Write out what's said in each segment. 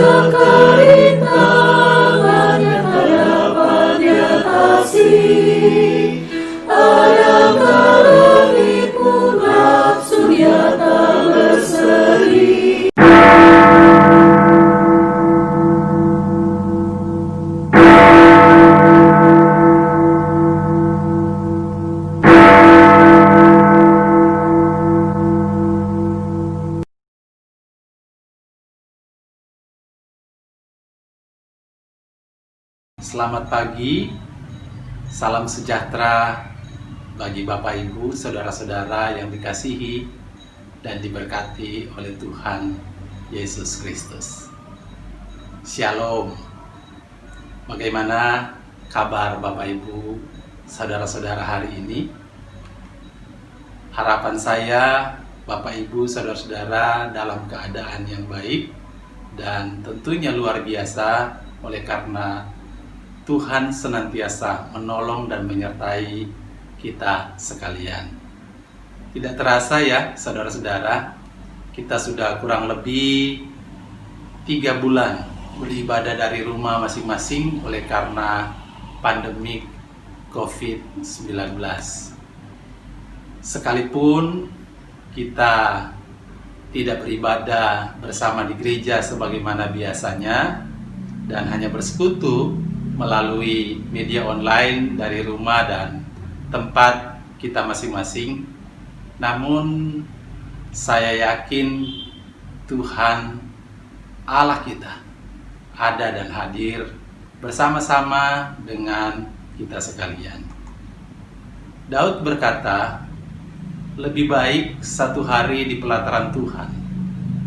Kekali tangannya tak dapat diatasi. Adakah langit murab, surya tak berseri. Selamat pagi, salam sejahtera bagi Bapak Ibu, saudara-saudara yang dikasihi dan diberkati oleh Tuhan Yesus Kristus. Shalom. Bagaimana kabar Bapak Ibu, saudara-saudara hari ini? Harapan saya Bapak Ibu, saudara-saudara dalam keadaan yang baik dan tentunya luar biasa oleh karena Tuhan senantiasa menolong dan menyertai kita sekalian. Tidak terasa ya saudara-saudara, kita sudah kurang lebih 3 bulan beribadah dari rumah masing-masing oleh karena pandemi COVID-19. Sekalipun kita tidak beribadah bersama di gereja sebagaimana biasanya dan hanya bersekutu melalui media online dari rumah dan tempat kita masing-masing. Namun saya yakin Tuhan Allah kita ada dan hadir bersama-sama dengan kita sekalian. Daud berkata, lebih baik 1 hari di pelataran Tuhan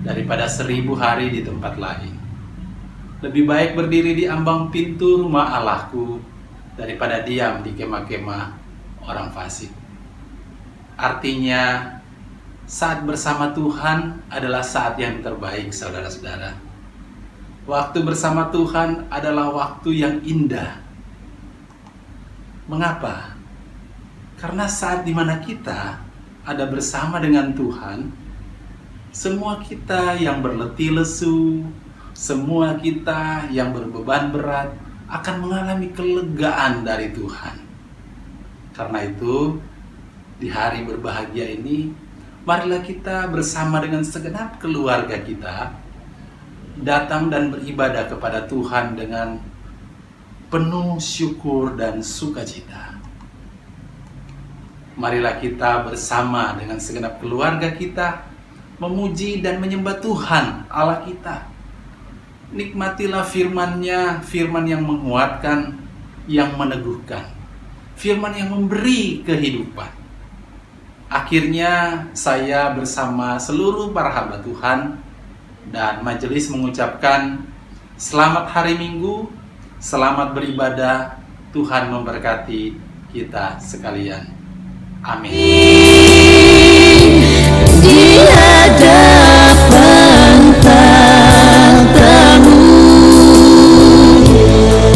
daripada 1000 hari di tempat lain. Lebih baik berdiri di ambang pintu rumah Allahku daripada diam di kemah-kemah orang fasik. Artinya, saat bersama Tuhan adalah saat yang terbaik, saudara-saudara. Waktu bersama Tuhan adalah waktu yang indah. Mengapa? Karena saat dimana kita ada bersama dengan Tuhan, semua kita yang berletih lesu, semua kita yang berbeban berat akan mengalami kelegaan dari Tuhan. Karena itu, di hari berbahagia ini, marilah kita bersama dengan segenap keluarga kita datang dan beribadah kepada Tuhan dengan penuh syukur dan sukacita. Marilah kita bersama dengan segenap keluarga kita memuji dan menyembah Tuhan Allah kita. Nikmatilah firman-Nya, firman yang menguatkan, yang meneguhkan, firman yang memberi kehidupan. Akhirnya saya bersama seluruh para hamba Tuhan dan majelis mengucapkan selamat hari Minggu, selamat beribadah, Tuhan memberkati kita sekalian. Amin. Di hadapan tahta-Mu,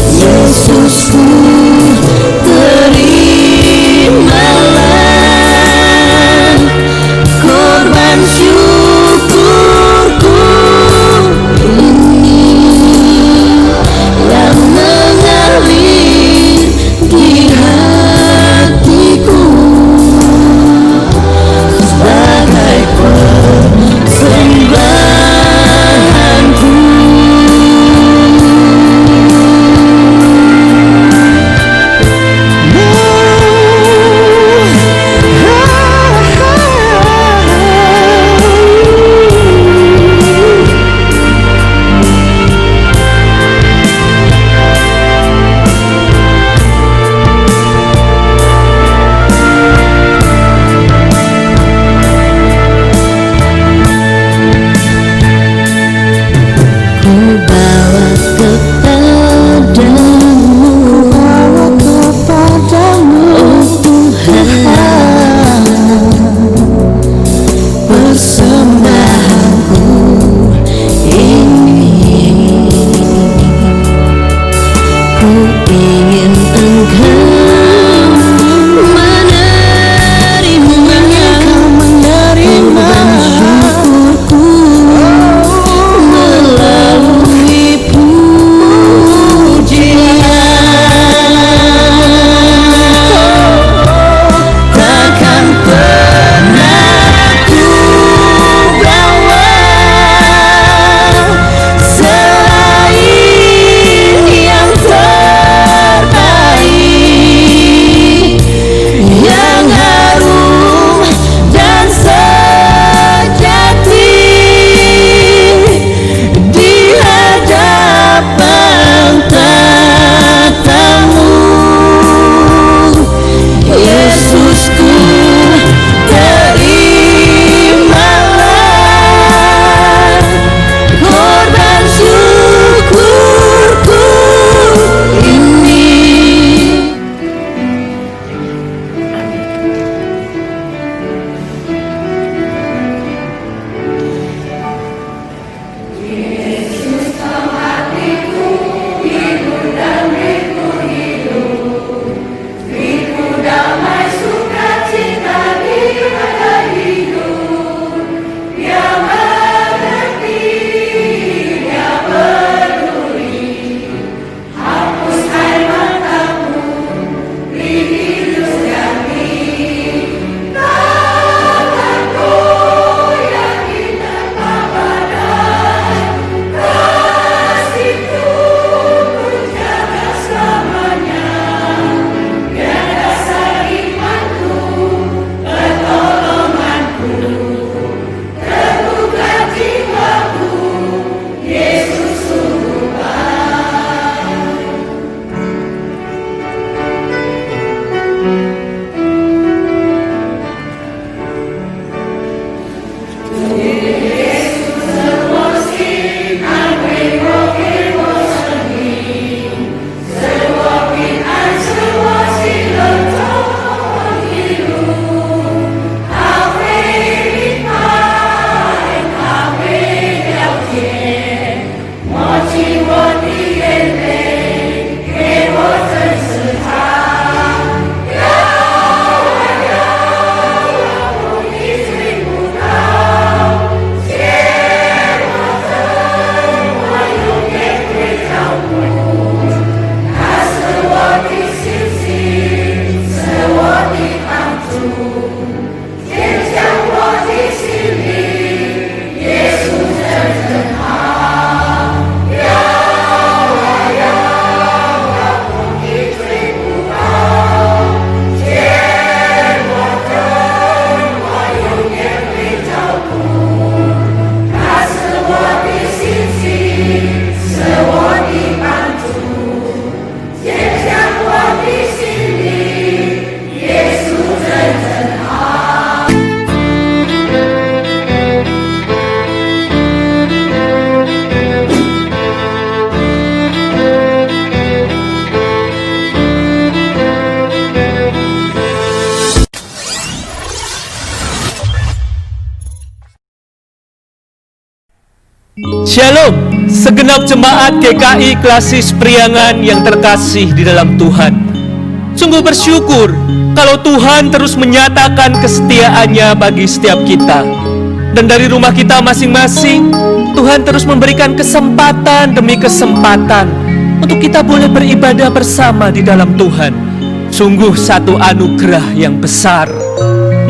Yesusku, terimalah korban syukurku ini yang mengalir di hatiku. Shalom, segenap jemaat GKI Klasis Priangan yang terkasih di dalam Tuhan. Sungguh bersyukur kalau Tuhan terus menyatakan kesetiaannya bagi setiap kita. Dan dari rumah kita masing-masing, Tuhan terus memberikan kesempatan demi kesempatan untuk kita boleh beribadah bersama di dalam Tuhan. Sungguh satu anugerah yang besar.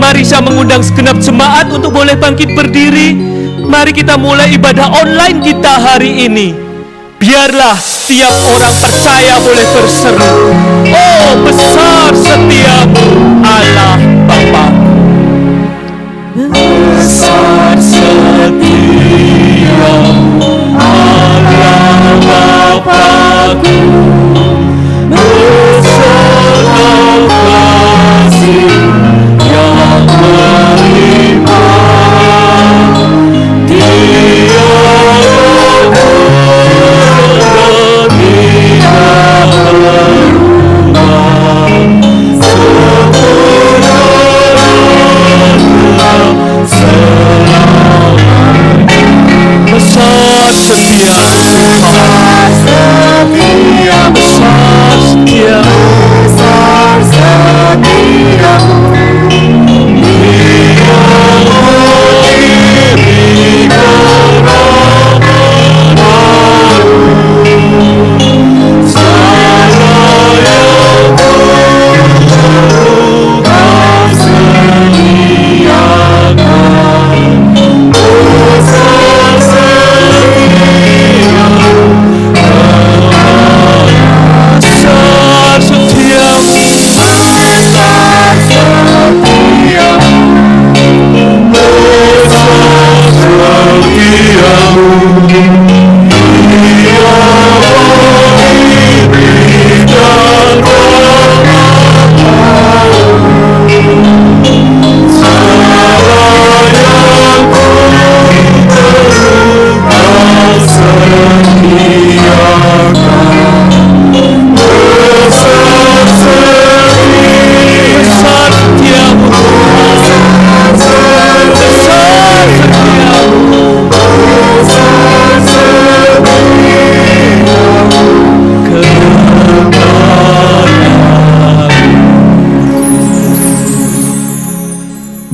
Mari saya mengundang segenap jemaat untuk boleh bangkit berdiri. Mari kita mulai ibadah online kita hari ini. Biarlah setiap orang percaya boleh berseru, oh besar setiamu Allah Bapa. Besar setiamu Allah Bapa-Ku, besar kasih yang melimpah. Besar setia, besar setia, besar setia, besar setia.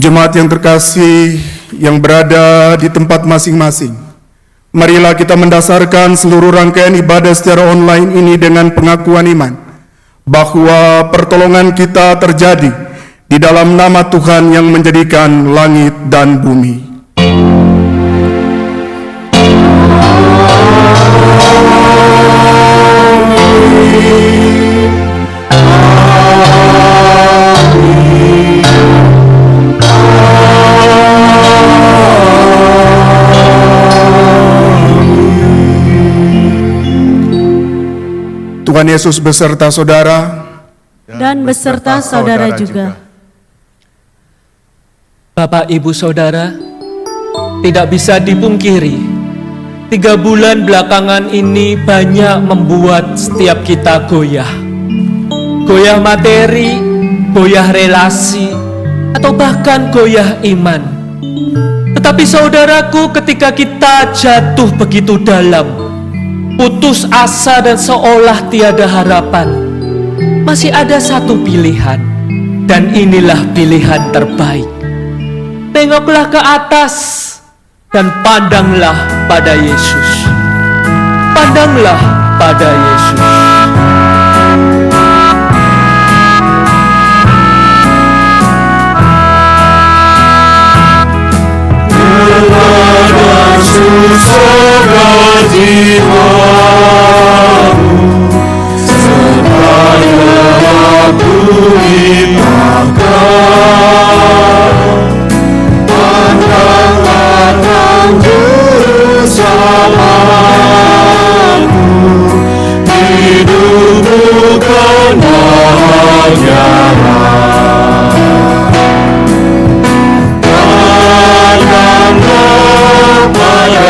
Jemaat yang terkasih yang berada di tempat masing-masing, marilah kita mendasarkan seluruh rangkaian ibadah secara online ini dengan pengakuan iman bahwa pertolongan kita terjadi di dalam nama Tuhan yang menjadikan langit dan bumi. Tuhan Yesus beserta saudara dan beserta saudara juga. Bapak, Ibu, Saudara, tidak bisa dipungkiri 3 bulan belakangan ini banyak membuat setiap kita goyah. Goyah materi, goyah relasi, atau bahkan goyah iman. Tetapi saudaraku, ketika kita jatuh begitu dalam, putus asa dan seolah tiada harapan, masih ada satu pilihan, dan inilah pilihan terbaik. Tengoklah ke atas dan pandanglah pada Yesus. Pandanglah pada Yesus. Susah jiwamu, supaya aku limpahkan. Pandanglah juru selamatku, hidupku kan bahagia. Pandanglah pada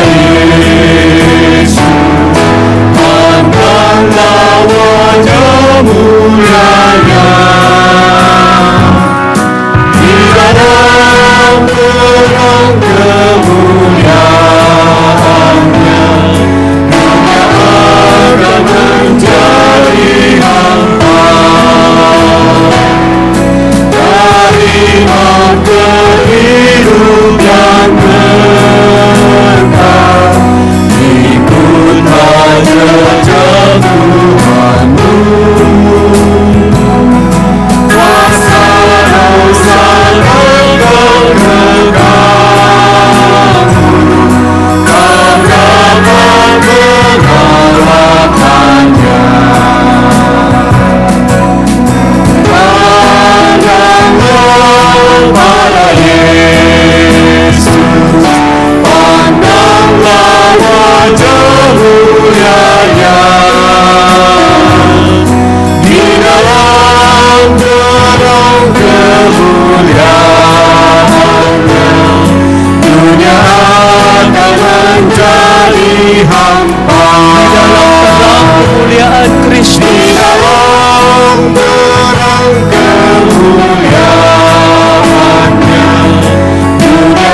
mulianya, di dalam terang kemuliaannya, dunia akan menjadi hampa. Di dalam terang kemuliaan Kristus, di dalam terang kemuliaannya, dunia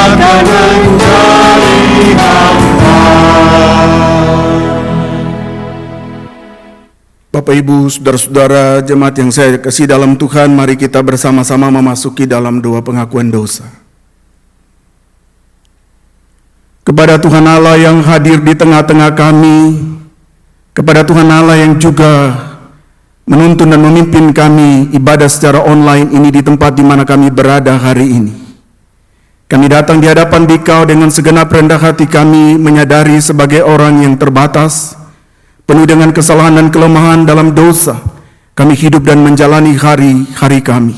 akan menjadi hampa. Bapak, Ibu, Saudara-saudara, jemaat yang saya kasih dalam Tuhan, mari kita bersama-sama memasuki dalam doa pengakuan dosa. Kepada Tuhan Allah yang hadir di tengah-tengah kami, kepada Tuhan Allah yang juga menuntun dan memimpin kami ibadah secara online ini di tempat di mana kami berada hari ini. Kami datang di hadapan Dikau dengan segenap rendah hati kami, menyadari sebagai orang yang terbatas, penuh dengan kesalahan dan kelemahan dalam dosa, kami hidup dan menjalani hari-hari kami.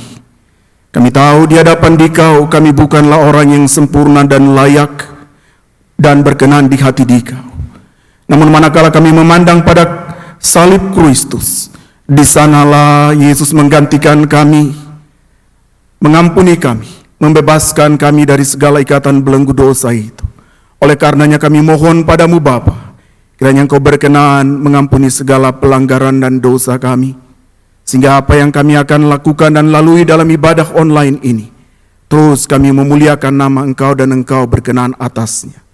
Kami tahu di hadapan Dikau kami bukanlah orang yang sempurna dan layak dan berkenan di hati Dikau. Namun manakala kami memandang pada salib Kristus, di sanalah Yesus menggantikan kami, mengampuni kami, membebaskan kami dari segala ikatan belenggu dosa itu. Oleh karenanya kami mohon padamu Bapa, kiranya Engkau berkenan mengampuni segala pelanggaran dan dosa kami, sehingga apa yang kami akan lakukan dan lalui dalam ibadah online ini, terus kami memuliakan nama Engkau dan Engkau berkenan atasnya.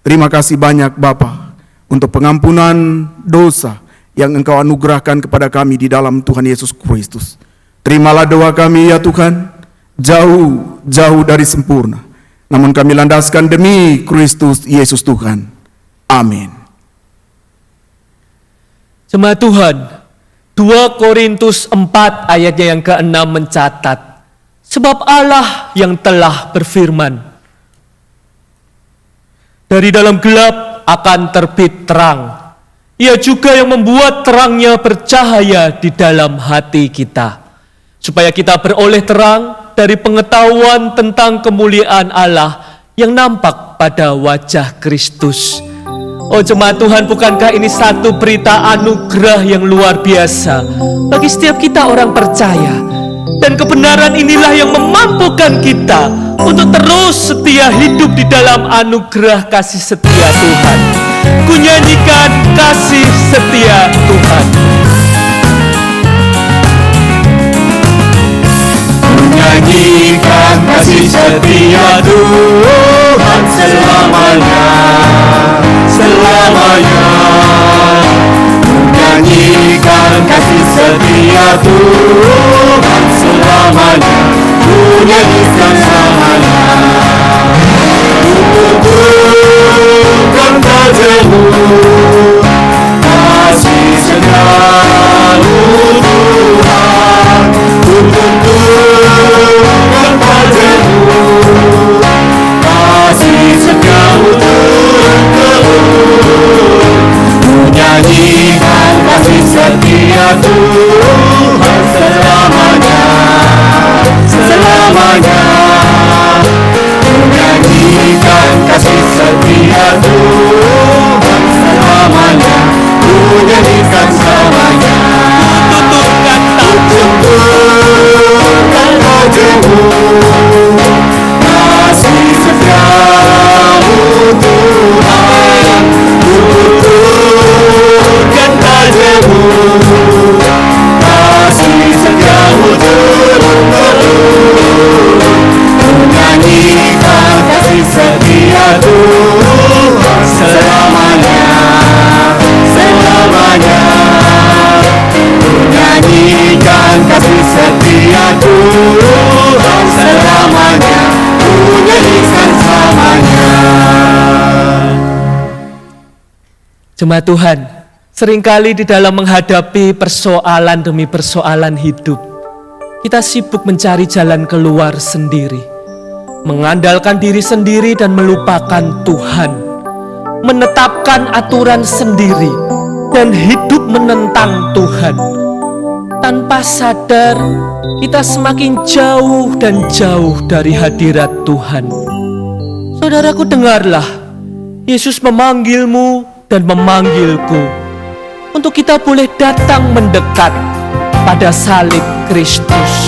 Terima kasih banyak Bapa untuk pengampunan dosa yang Engkau anugerahkan kepada kami di dalam Tuhan Yesus Kristus. Terimalah doa kami ya Tuhan, jauh dari sempurna, namun kami landaskan demi Kristus Yesus Tuhan. Amin. Jemaat Tuhan, 2 Korintus 4 ayatnya yang ke-6 mencatat, sebab Allah yang telah berfirman, dari dalam gelap akan terbit terang. Ia juga yang membuat terangnya bercahaya di dalam hati kita, supaya kita beroleh terang dari pengetahuan tentang kemuliaan Allah yang nampak pada wajah Kristus. Oh jemaat Tuhan, bukankah ini satu berita anugerah yang luar biasa bagi setiap kita orang percaya? Dan kebenaran inilah yang memampukan kita untuk terus setia hidup di dalam anugerah kasih setia Tuhan. Ku nyanyikan kasih setia Tuhan. Ku nyanyikan kasih setia Tuhan selamanya, selamanya. Nyanyikan kasih setia Tuhan selamanya, ku nyanyikan selamanya. Ku tunjukkan padamu kasih setiamu Tuhan, ku tunjukkan padamu kasih setiamu Tuhan. Nyanyikan kasih setia Tuhan selamanya, selamanya. Nyanyikan kasih setia Tuhan selamanya, nyanyikan selamanya. Tuturkan padamu kasih setiamu Tuhan, tuturkan padamu kasih setiamu Tuhan. Nyanyikan kasih setia Tuhan selamanya, selamanya. Nyanyikan kasih setia Tuhan selamanya, nyanyikan selamanya. Jemaat Tuhan, seringkali di dalam menghadapi persoalan demi persoalan hidup, kita sibuk mencari jalan keluar sendiri, mengandalkan diri sendiri dan melupakan Tuhan, menetapkan aturan sendiri dan hidup menentang Tuhan. Tanpa sadar, kita semakin jauh dan jauh dari hadirat Tuhan. Saudaraku, dengarlah, Yesus memanggilmu dan memanggilku untuk kita boleh datang mendekat pada salib Kristus.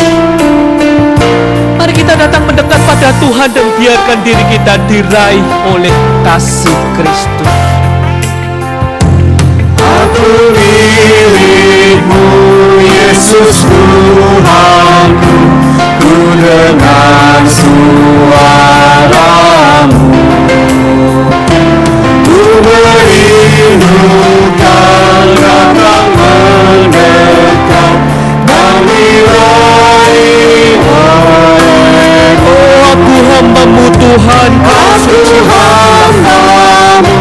Mari kita datang mendekat pada Tuhan dan biarkan diri kita diraih oleh kasih Kristus. Aku milikmu, Yesus Tuhanku, ku dengar suaramu. Ku merindukan datang mendekat dan diraih olehmu. Aku hambamu Tuhan, Aku hambamu,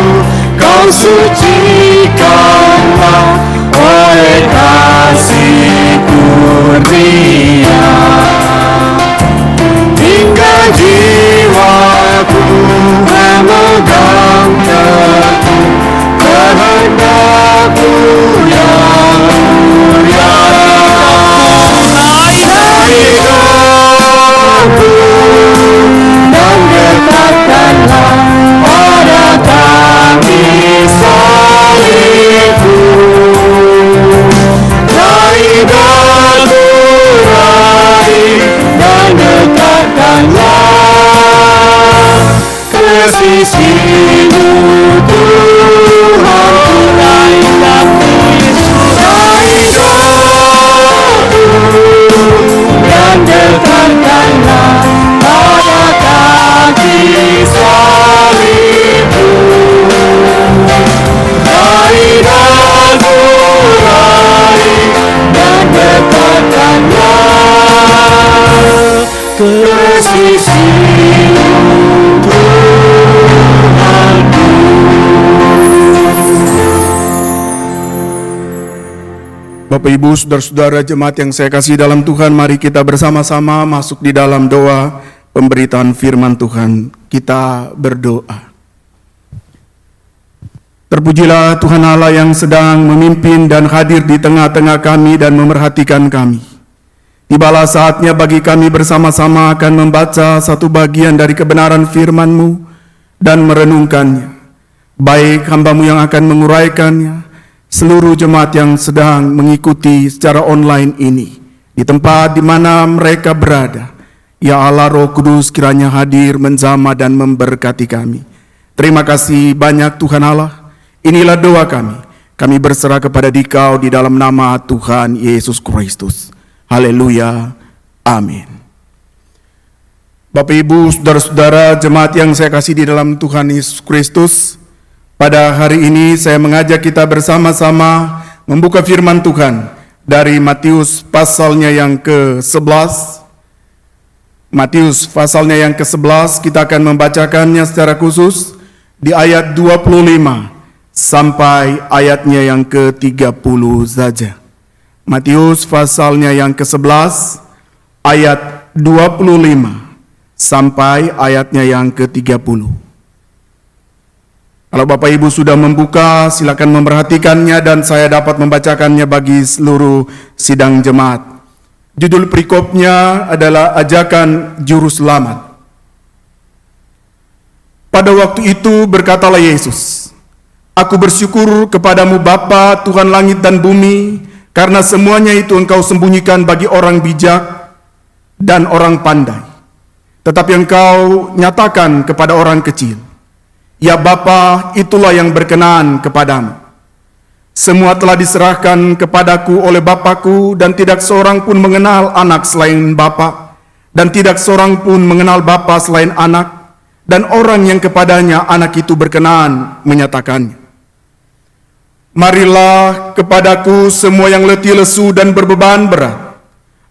kau sucikanlah oleh kasih kurnia. Hingga jiwaku memegang teguh kehendakmu yang mulia. Hidupku dan dekatkanlah pada kaki salibmu. Raih daku, raih dan dekatkanlah ke sisimu Tuhan. Raih daku, Yesus, raih daku dan dekatkanlah pada kaki salibmu. Raih daku, raih dan dekatkanlah ke sisimu Tuhanku. Bapak Ibu, saudara-saudara jemaat yang saya kasih dalam Tuhan, mari kita bersama-sama masuk di dalam doa pemberitaan firman Tuhan. Kita berdoa. Terpujilah Tuhan Allah yang sedang memimpin dan hadir di tengah-tengah kami dan memerhatikan kami. Tibalah saatnya bagi kami bersama-sama akan membaca satu bagian dari kebenaran firman-Mu dan merenungkannya. Baik hamba-Mu yang akan menguraikannya, seluruh jemaat yang sedang mengikuti secara online ini, di tempat di mana mereka berada. Ya Allah, Roh Kudus kiranya hadir menjamah dan memberkati kami. Terima kasih banyak Tuhan Allah. Inilah doa kami. Kami berserah kepada Dikau di dalam nama Tuhan Yesus Kristus. Haleluya. Amin. Bapak Ibu, saudara-saudara jemaat yang saya kasih di dalam Tuhan Yesus Kristus, pada hari ini saya mengajak kita bersama-sama membuka firman Tuhan dari Matius pasalnya yang ke-11. Matius pasalnya yang ke-11, kita akan membacakannya secara khusus di ayat 25 sampai ayatnya yang ke-30 saja. Matius pasalnya yang ke-11 ayat 25 sampai ayatnya yang ke-30. Kalau Bapak Ibu sudah membuka, silakan memperhatikannya dan saya dapat membacakannya bagi seluruh sidang jemaat. Judul perikopnya adalah Ajakan Juru Selamat. Pada waktu itu berkatalah Yesus, Aku bersyukur kepadamu Bapa, Tuhan langit dan bumi, karena semuanya itu Engkau sembunyikan bagi orang bijak dan orang pandai, tetapi Engkau nyatakan kepada orang kecil. Ya Bapa, itulah yang berkenan kepadamu. Semua telah diserahkan kepadaku oleh Bapakku, dan tidak seorang pun mengenal anak selain Bapa, dan tidak seorang pun mengenal Bapa selain anak, dan orang yang kepadanya anak itu berkenan menyatakannya. Marilah kepadaku semua yang letih lesu dan berbeban berat,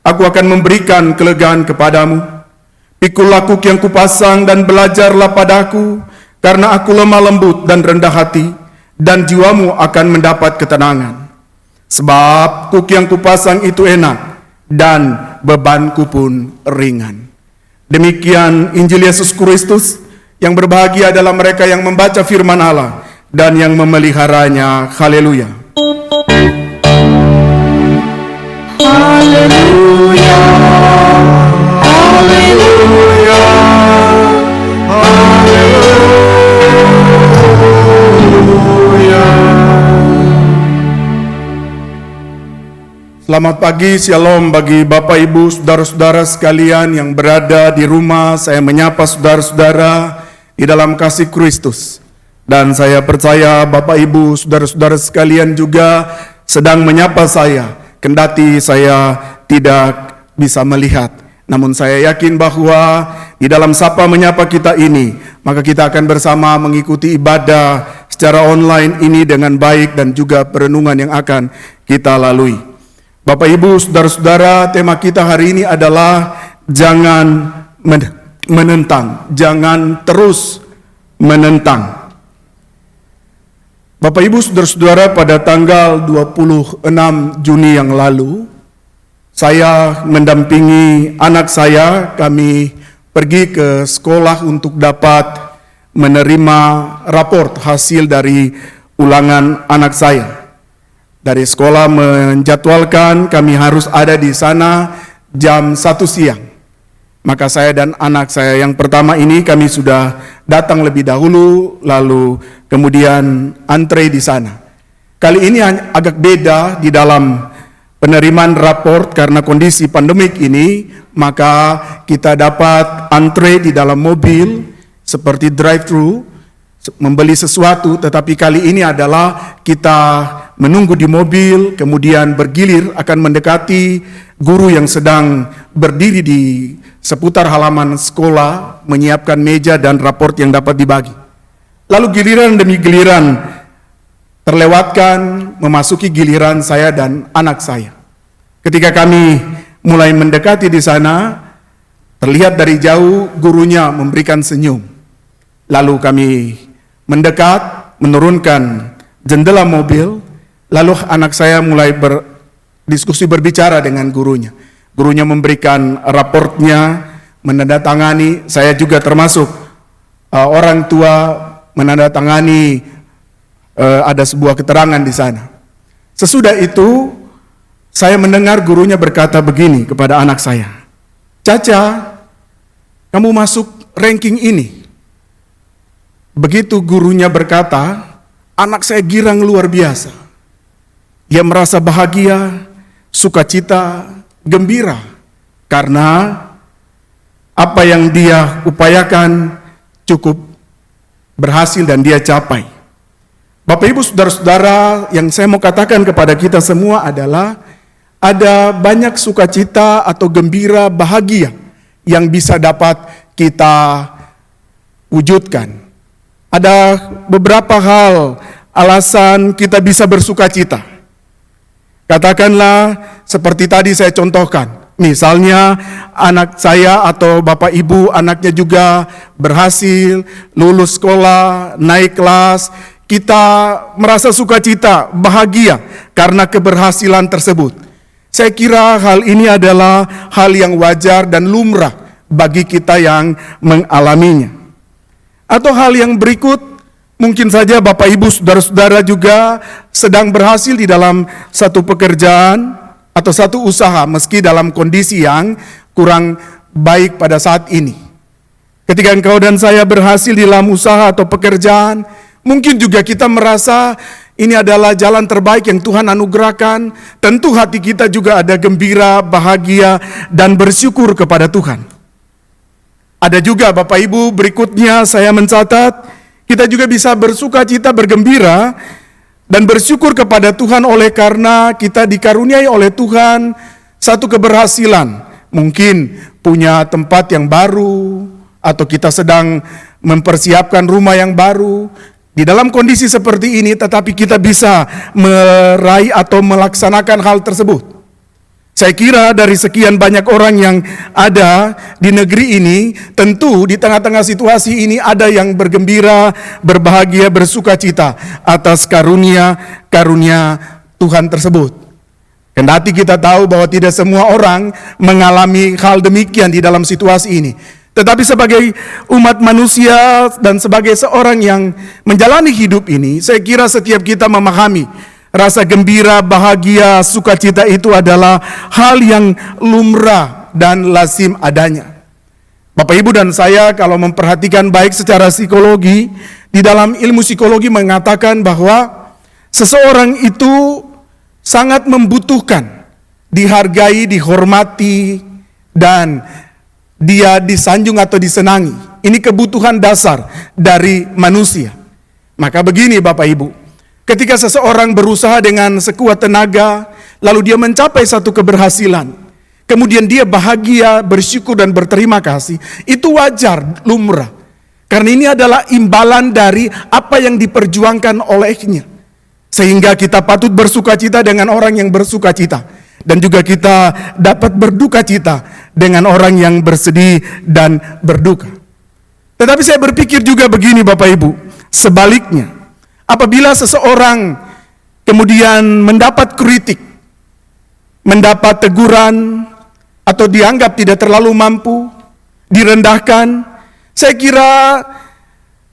aku akan memberikan kelegaan kepadamu. Pikulah kuk yang kupasang dan belajarlah padaku, karena aku lemah lembut dan rendah hati, dan jiwamu akan mendapat ketenangan. Sebab kuk yang kupasang itu enak, dan bebanku pun ringan. Demikian Injil Yesus Kristus. Yang berbahagia adalah mereka yang membaca firman Allah dan yang memeliharanya. Haleluya. Haleluya. Haleluya. Haleluya. Selamat pagi, shalom bagi Bapak Ibu, saudara-saudara sekalian yang berada di rumah. Saya menyapa saudara-saudara di dalam kasih Kristus. Dan saya percaya Bapak Ibu, saudara-saudara sekalian juga sedang menyapa saya, kendati saya tidak bisa melihat. Namun saya yakin bahwa di dalam sapa menyapa kita ini, maka kita akan bersama mengikuti ibadah secara online ini dengan baik dan juga perenungan yang akan kita lalui. Bapak Ibu, saudara-saudara, tema kita hari ini adalah jangan menentang, jangan terus menentang. Bapak Ibu, saudara-saudara, pada tanggal 26 Juni yang lalu, saya mendampingi anak saya, kami pergi ke sekolah untuk dapat menerima raport hasil dari ulangan anak saya. Dari sekolah menjadwalkan kami harus ada di sana jam 1 siang. Maka saya dan anak saya yang pertama ini kami sudah datang lebih dahulu, lalu kemudian antre di sana. Kali ini agak beda di dalam penerimaan raport karena kondisi pandemik ini, maka kita dapat antre di dalam mobil seperti drive-thru, membeli sesuatu, tetapi kali ini adalah kita menunggu di mobil, kemudian bergilir akan mendekati guru yang sedang berdiri di seputar halaman sekolah, menyiapkan meja dan raport yang dapat dibagi. Lalu giliran demi giliran terlewatkan, memasuki giliran saya dan anak saya. Ketika kami mulai mendekati di sana, terlihat dari jauh gurunya memberikan senyum. Lalu kami mendekat, menurunkan jendela mobil, lalu anak saya mulai berdiskusi, berbicara dengan gurunya. Gurunya memberikan raportnya, menandatangani, saya juga termasuk orang tua menandatangani, ada sebuah keterangan di sana. Sesudah itu, saya mendengar gurunya berkata begini kepada anak saya, "Caca, kamu masuk ranking ini." Begitu gurunya berkata, anak saya girang luar biasa. Dia merasa bahagia, sukacita, gembira, karena apa yang dia upayakan cukup berhasil dan dia capai. Bapak Ibu, saudara-saudara, yang saya mau katakan kepada kita semua adalah ada banyak sukacita atau gembira, bahagia yang bisa dapat kita wujudkan. Ada beberapa hal alasan kita bisa bersukacita. Katakanlah seperti tadi saya contohkan, misalnya anak saya atau Bapak Ibu anaknya juga berhasil lulus sekolah, naik kelas, kita merasa sukacita, bahagia karena keberhasilan tersebut. Saya kira hal ini adalah hal yang wajar dan lumrah bagi kita yang mengalaminya. Atau hal yang berikut, mungkin saja Bapak Ibu saudara-saudara juga sedang berhasil di dalam satu pekerjaan atau satu usaha meski dalam kondisi yang kurang baik pada saat ini. Ketika engkau dan saya berhasil di dalam usaha atau pekerjaan, mungkin juga kita merasa ini adalah jalan terbaik yang Tuhan anugerahkan. Tentu hati kita juga ada gembira, bahagia, dan bersyukur kepada Tuhan. Ada juga Bapak Ibu berikutnya saya mencatat, kita juga bisa bersukacita, bergembira, dan bersyukur kepada Tuhan oleh karena kita dikaruniai oleh Tuhan satu keberhasilan. Mungkin punya tempat yang baru, atau kita sedang mempersiapkan rumah yang baru. Di dalam kondisi seperti ini, tetapi kita bisa meraih atau melaksanakan hal tersebut. Saya kira dari sekian banyak orang yang ada di negeri ini, tentu di tengah-tengah situasi ini ada yang bergembira, berbahagia, bersukacita atas karunia Tuhan tersebut. Kendati kita tahu bahwa tidak semua orang mengalami hal demikian di dalam situasi ini. Tetapi sebagai umat manusia dan sebagai seorang yang menjalani hidup ini, saya kira setiap kita memahami rasa gembira, bahagia, sukacita itu adalah hal yang lumrah dan lazim adanya. Bapak Ibu dan saya kalau memperhatikan baik secara psikologi, di dalam ilmu psikologi mengatakan bahwa seseorang itu sangat membutuhkan dihargai, dihormati, dan dia disanjung atau disenangi. Ini kebutuhan dasar dari manusia. Maka begini Bapak Ibu, ketika seseorang berusaha dengan sekuat tenaga, lalu dia mencapai satu keberhasilan, kemudian dia bahagia, bersyukur dan berterima kasih, itu wajar, lumrah. Karena ini adalah imbalan dari apa yang diperjuangkan olehnya. Sehingga kita patut bersukacita dengan orang yang bersukacita. Dan juga kita dapat berduka cita dengan orang yang bersedih dan berduka. Tetapi saya berpikir juga begini Bapak Ibu, sebaliknya, apabila seseorang kemudian mendapat kritik, mendapat teguran, atau dianggap tidak terlalu mampu, direndahkan, saya kira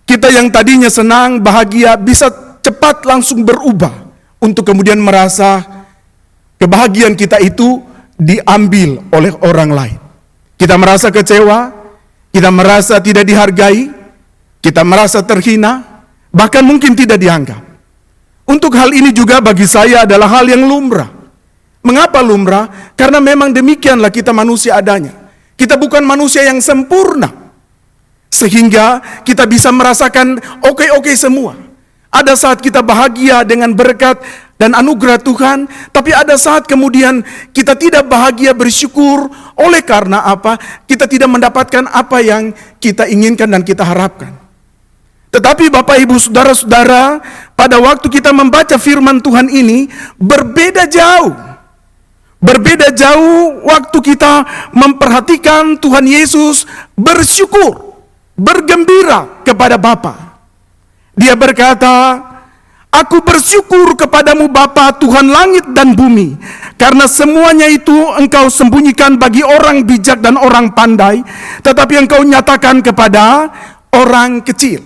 kita yang tadinya senang, bahagia, bisa cepat langsung berubah untuk kemudian merasa kebahagiaan kita itu diambil oleh orang lain. Kita merasa kecewa, kita merasa tidak dihargai, kita merasa terhina, bahkan mungkin tidak dianggap. Untuk hal ini juga bagi saya adalah hal yang lumrah. Mengapa lumrah? Karena memang demikianlah kita manusia adanya. Kita bukan manusia yang sempurna, sehingga kita bisa merasakan oke-oke semua. Ada saat kita bahagia dengan berkat dan anugerah Tuhan, tapi ada saat kemudian kita tidak bahagia, bersyukur. Oleh karena apa? Kita tidak mendapatkan apa yang kita inginkan dan kita harapkan. Tetapi Bapak Ibu Saudara-saudara, pada waktu kita membaca firman Tuhan ini berbeda jauh. Berbeda jauh waktu kita memperhatikan Tuhan Yesus bersyukur, bergembira kepada Bapa. Dia berkata, "Aku bersyukur kepadamu Bapa, Tuhan langit dan bumi, karena semuanya itu Engkau sembunyikan bagi orang bijak dan orang pandai, tetapi Engkau nyatakan kepada orang kecil."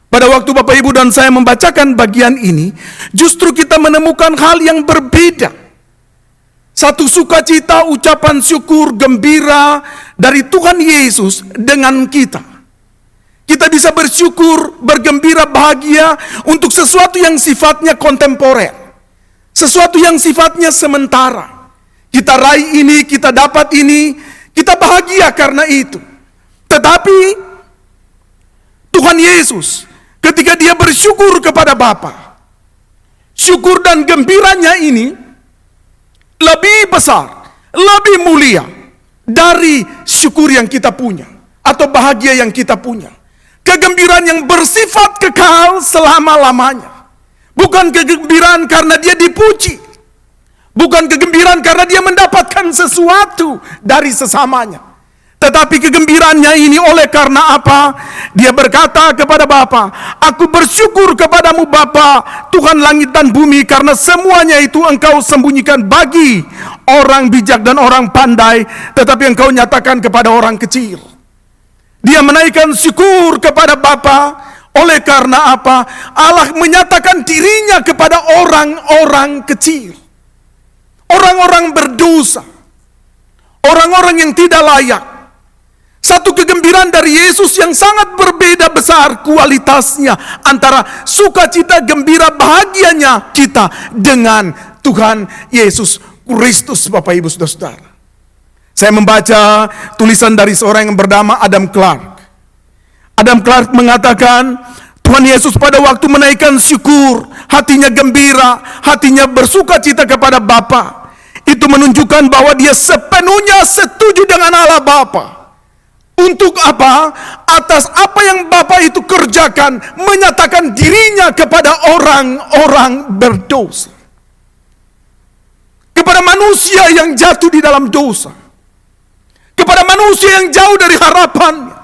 Pada waktu Bapak Ibu dan saya membacakan bagian ini, justru kita menemukan hal yang berbeda. Satu sukacita, ucapan syukur, gembira dari Tuhan Yesus dengan kita. Kita bisa bersyukur, bergembira, bahagia untuk sesuatu yang sifatnya kontemporer. Sesuatu yang sifatnya sementara. Kita raih ini, kita dapat ini, kita bahagia karena itu. Tetapi Tuhan Yesus ketika dia bersyukur kepada Bapa, syukur dan gembiranya ini lebih besar, lebih mulia dari syukur yang kita punya atau bahagia yang kita punya. Kegembiraan yang bersifat kekal selama-lamanya. Bukan kegembiraan karena dia dipuji, bukan kegembiraan karena dia mendapatkan sesuatu dari sesamanya. Tetapi kegembiraannya ini oleh karena apa? Dia berkata kepada Bapa, "Aku bersyukur kepadamu Bapa, Tuhan langit dan bumi, karena semuanya itu Engkau sembunyikan bagi orang bijak dan orang pandai, tetapi Engkau nyatakan kepada orang kecil." Dia menaikkan syukur kepada Bapa. Oleh karena apa? Allah menyatakan dirinya kepada orang-orang kecil, orang-orang berdosa, orang-orang yang tidak layak. Satu kegembiraan dari Yesus yang sangat berbeda besar kualitasnya antara sukacita, gembira, bahagianya kita dengan Tuhan Yesus Kristus, Bapak Ibu Saudara. Saya membaca tulisan dari seorang yang bernama Adam Clark. Adam Clark mengatakan, Tuhan Yesus pada waktu menaikkan syukur, hatinya gembira, hatinya bersukacita kepada Bapa. Itu menunjukkan bahwa dia sepenuhnya setuju dengan Allah Bapa. Untuk apa? Atas apa yang Bapa itu kerjakan, menyatakan dirinya kepada orang-orang berdosa. Kepada manusia yang jatuh di dalam dosa. Kepada manusia yang jauh dari harapannya.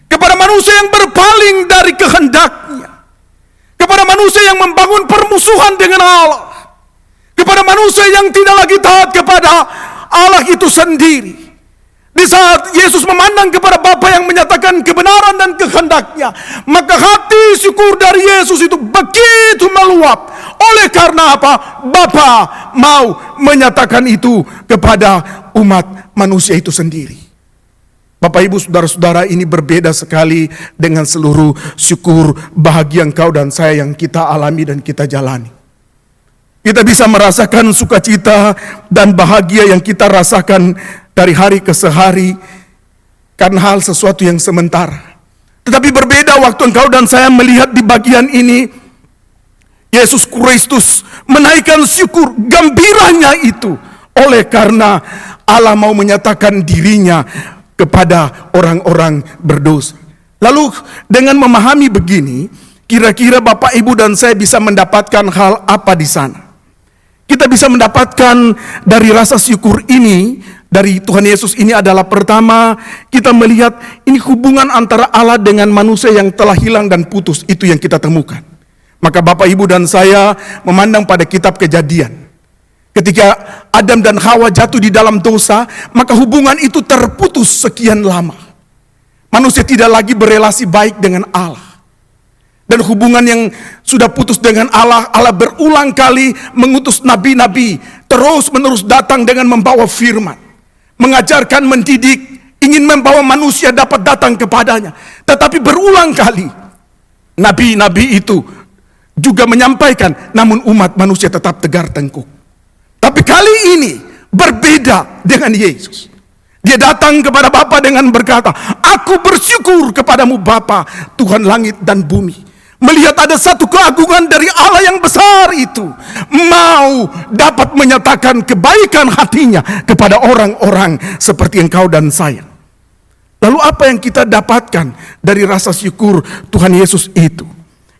Kepada manusia yang berpaling dari kehendaknya. Kepada manusia yang membangun permusuhan dengan Allah. Kepada manusia yang tidak lagi taat kepada Allah itu sendiri. Di saat Yesus memandang kepada Bapa yang menyatakan kebenaran dan kehendaknya, maka hati syukur dari Yesus itu begitu meluap. Oleh karena apa? Bapa mau menyatakan itu kepada umat manusia itu sendiri. Bapak Ibu Saudara-saudara, ini berbeda sekali dengan seluruh syukur bahagia engkau dan saya yang kita alami dan kita jalani. Kita bisa merasakan sukacita dan bahagia yang kita rasakan dari hari ke hari karena hal sesuatu yang sementara. Tetapi berbeda waktu engkau dan saya melihat di bagian ini, Yesus Kristus menaikkan syukur gembiranya itu oleh karena Allah mau menyatakan dirinya kepada orang-orang berdosa. Lalu dengan memahami begini, kira-kira Bapak, Ibu, dan saya bisa mendapatkan hal apa di sana? Kita bisa mendapatkan dari rasa syukur ini, dari Tuhan Yesus ini adalah pertama, kita melihat ini hubungan antara Allah dengan manusia yang telah hilang dan putus, itu yang kita temukan. Maka Bapak, Ibu, dan saya memandang pada kitab Kejadian. Ketika Adam dan Hawa jatuh di dalam dosa, maka hubungan itu terputus sekian lama. Manusia tidak lagi berelasi baik dengan Allah. Dan hubungan yang sudah putus dengan Allah, Allah berulang kali mengutus nabi-nabi, terus menerus datang dengan membawa firman, mengajarkan, mendidik, ingin membawa manusia dapat datang kepadanya. Tetapi berulang kali nabi-nabi itu juga menyampaikan, namun umat manusia tetap tegar tengkuk. Tapi kali ini berbeda dengan Yesus. Dia datang kepada Bapa dengan berkata, "Aku bersyukur kepadamu Bapa, Tuhan langit dan bumi." Melihat ada satu keagungan dari Allah yang besar itu, mau dapat menyatakan kebaikan hatinya kepada orang-orang seperti engkau dan saya. Lalu apa yang kita dapatkan dari rasa syukur Tuhan Yesus itu?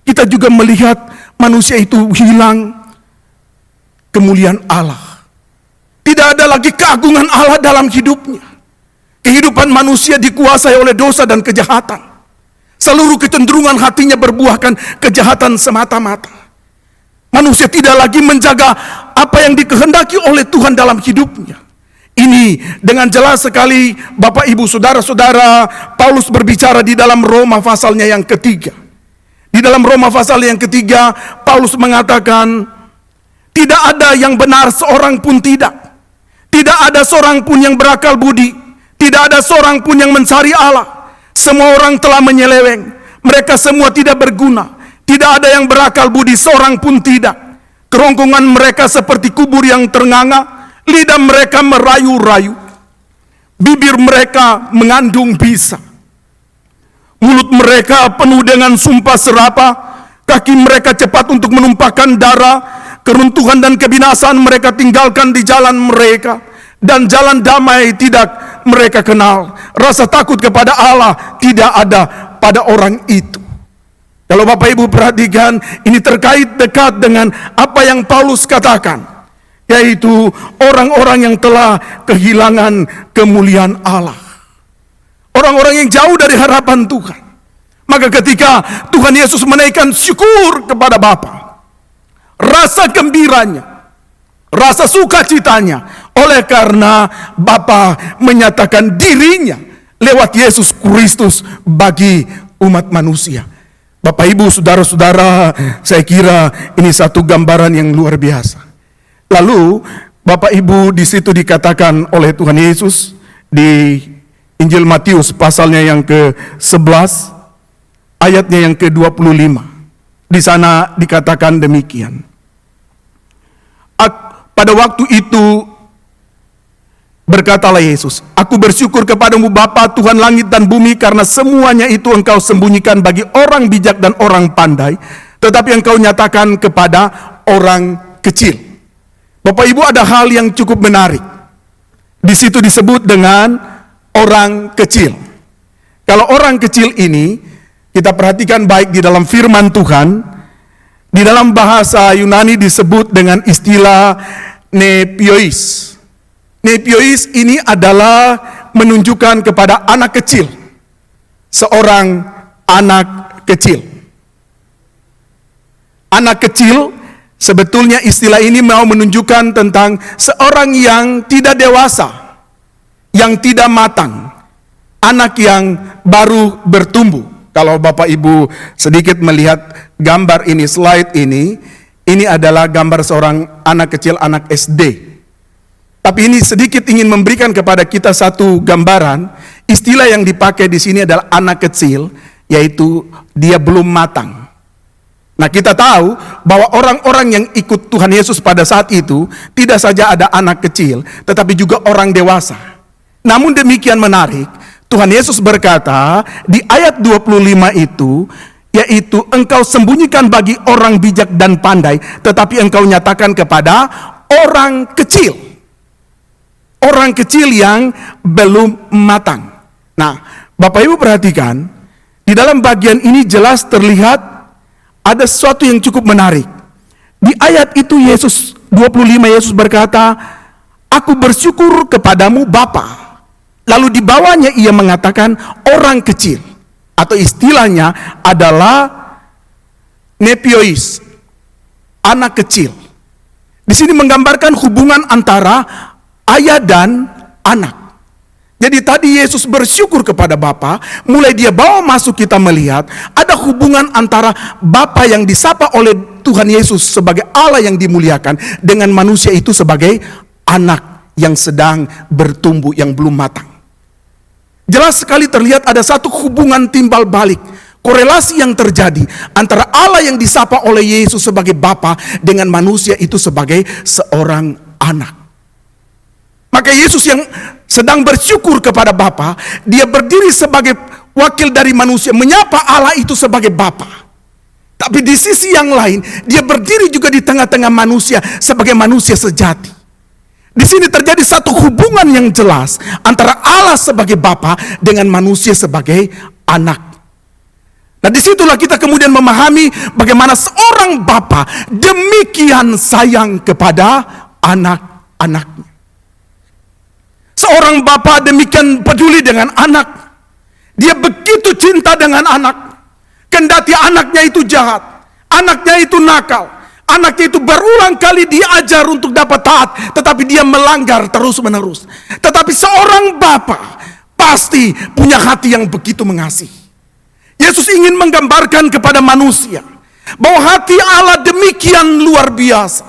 Kita juga melihat manusia itu hilang kemuliaan Allah. Tidak ada lagi keagungan Allah dalam hidupnya. Kehidupan manusia dikuasai oleh dosa dan kejahatan. Seluruh kecenderungan hatinya berbuahkan kejahatan semata-mata. Manusia tidak lagi menjaga apa yang dikehendaki oleh Tuhan dalam hidupnya. Ini dengan jelas sekali Bapak, Ibu, Saudara-saudara, Paulus berbicara di dalam Roma pasalnya yang ketiga. Di dalam Roma pasal yang ketiga, Paulus mengatakan, tidak ada yang benar seorang pun tidak. Tidak ada seorang pun yang berakal budi. Tidak ada seorang pun yang mencari Allah. Semua orang telah menyeleweng, mereka semua tidak berguna. Tidak ada yang berakal budi, seorang pun tidak. Kerongkongan mereka seperti kubur yang ternganga, lidah mereka merayu-rayu, bibir mereka mengandung bisa. Mulut mereka penuh dengan sumpah serapah, kaki mereka cepat untuk menumpahkan darah, keruntuhan dan kebinasaan mereka tinggalkan di jalan mereka, dan jalan damai tidak mereka kenal. Rasa takut kepada Allah tidak ada pada orang itu. Kalau Bapak Ibu perhatikan, ini terkait dekat dengan apa yang Paulus katakan, yaitu orang-orang yang telah kehilangan kemuliaan Allah. Orang-orang yang jauh dari harapan Tuhan. Maka ketika Tuhan Yesus menaikkan syukur kepada Bapa, rasa gembiranya, rasa sukacitanya, oleh karena Bapa menyatakan dirinya lewat Yesus Kristus bagi umat manusia. Bapak, Ibu, Saudara-saudara, saya kira ini satu gambaran yang luar biasa. Lalu Bapak, Ibu, di situ dikatakan oleh Tuhan Yesus di Injil Matius pasalnya yang ke-11 ayatnya yang ke-25. Di sana dikatakan demikian. Pada waktu itu berkatalah Yesus, "Aku bersyukur kepadamu Bapa, Tuhan langit dan bumi, karena semuanya itu engkau sembunyikan bagi orang bijak dan orang pandai, tetapi engkau nyatakan kepada orang kecil." Bapak, Ibu, ada hal yang cukup menarik. Di situ disebut dengan orang kecil. Kalau orang kecil ini, kita perhatikan baik di dalam firman Tuhan, di dalam bahasa Yunani disebut dengan istilah nepios. Nepios ini adalah menunjukkan kepada anak kecil. Seorang anak kecil. Anak kecil, sebetulnya istilah ini mau menunjukkan tentang seorang yang tidak dewasa, yang tidak matang, anak yang baru bertumbuh. Kalau Bapak Ibu sedikit melihat gambar ini, slide ini adalah gambar seorang anak kecil, anak SD. Tapi ini sedikit ingin memberikan kepada kita satu gambaran. Istilah yang dipakai di sini adalah anak kecil, yaitu dia belum matang. Nah, kita tahu bahwa orang-orang yang ikut Tuhan Yesus pada saat itu tidak saja ada anak kecil, tetapi juga orang dewasa. Namun demikian menarik, Tuhan Yesus berkata di ayat 25 itu, yaitu engkau sembunyikan bagi orang bijak dan pandai, tetapi engkau nyatakan kepada orang kecil. Orang kecil yang belum matang. Nah, Bapak Ibu perhatikan, di dalam bagian ini jelas terlihat ada sesuatu yang cukup menarik. Di ayat itu Yesus 25 Yesus berkata, aku bersyukur kepadamu Bapa. Lalu di bawahnya ia mengatakan orang kecil, atau istilahnya adalah nepiois, anak kecil. Di sini menggambarkan hubungan antara ayah dan anak. Jadi tadi Yesus bersyukur kepada Bapa, mulai dia bawa masuk kita melihat ada hubungan antara Bapa yang disapa oleh Tuhan Yesus sebagai Allah yang dimuliakan dengan manusia itu sebagai anak yang sedang bertumbuh yang belum matang. Jelas sekali terlihat ada satu hubungan timbal balik, korelasi yang terjadi antara Allah yang disapa oleh Yesus sebagai Bapa dengan manusia itu sebagai seorang anak. Maka Yesus yang sedang bersyukur kepada Bapa, dia berdiri sebagai wakil dari manusia, menyapa Allah itu sebagai Bapa. Tapi di sisi yang lain, dia berdiri juga di tengah-tengah manusia sebagai manusia sejati. Di sini terjadi satu hubungan yang jelas antara Allah sebagai Bapa dengan manusia sebagai anak. Nah, disitulah kita kemudian memahami bagaimana seorang Bapa demikian sayang kepada anak-anaknya. Seorang Bapa demikian peduli dengan anak. Dia begitu cinta dengan anak. Kendati anaknya itu jahat, anaknya itu nakal, anaknya itu berulang kali diajar untuk dapat taat, tetapi dia melanggar terus-menerus. Tetapi seorang Bapa pasti punya hati yang begitu mengasihi. Yesus ingin menggambarkan kepada manusia bahwa hati Allah demikian luar biasa,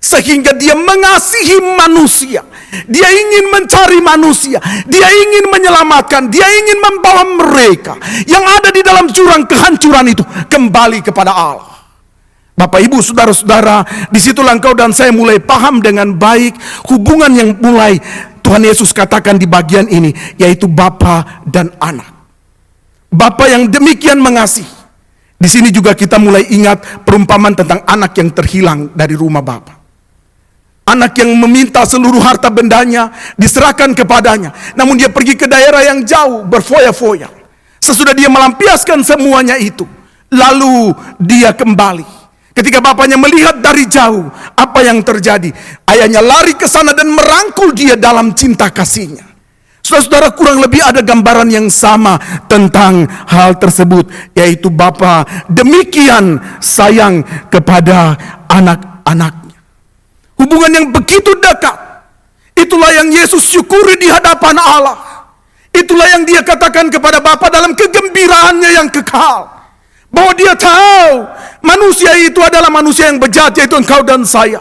sehingga dia mengasihi manusia. Dia ingin mencari manusia, dia ingin menyelamatkan, dia ingin membawa mereka yang ada di dalam jurang kehancuran itu kembali kepada Allah. Bapak, Ibu, saudara-saudara, disitulah engkau dan saya mulai paham dengan baik hubungan yang mulai Tuhan Yesus katakan di bagian ini, yaitu Bapa dan anak. Bapa yang demikian mengasihi. Di sini juga kita mulai ingat perumpamaan tentang anak yang terhilang dari rumah Bapa. Anak yang meminta seluruh harta bendanya diserahkan kepadanya, namun dia pergi ke daerah yang jauh berfoya-foya. Sesudah dia melampiaskan semuanya itu, lalu dia kembali. Ketika bapaknya melihat dari jauh apa yang terjadi, ayahnya lari ke sana dan merangkul dia dalam cinta kasihnya. Saudara-saudara, kurang lebih ada gambaran yang sama tentang hal tersebut, yaitu Bapa demikian sayang kepada anak-anak. Hubungan yang begitu dekat. Itulah yang Yesus syukuri di hadapan Allah. Itulah yang dia katakan kepada Bapa dalam kegembiraannya yang kekal. Bahwa dia tahu manusia itu adalah manusia yang bejat, yaitu engkau dan saya,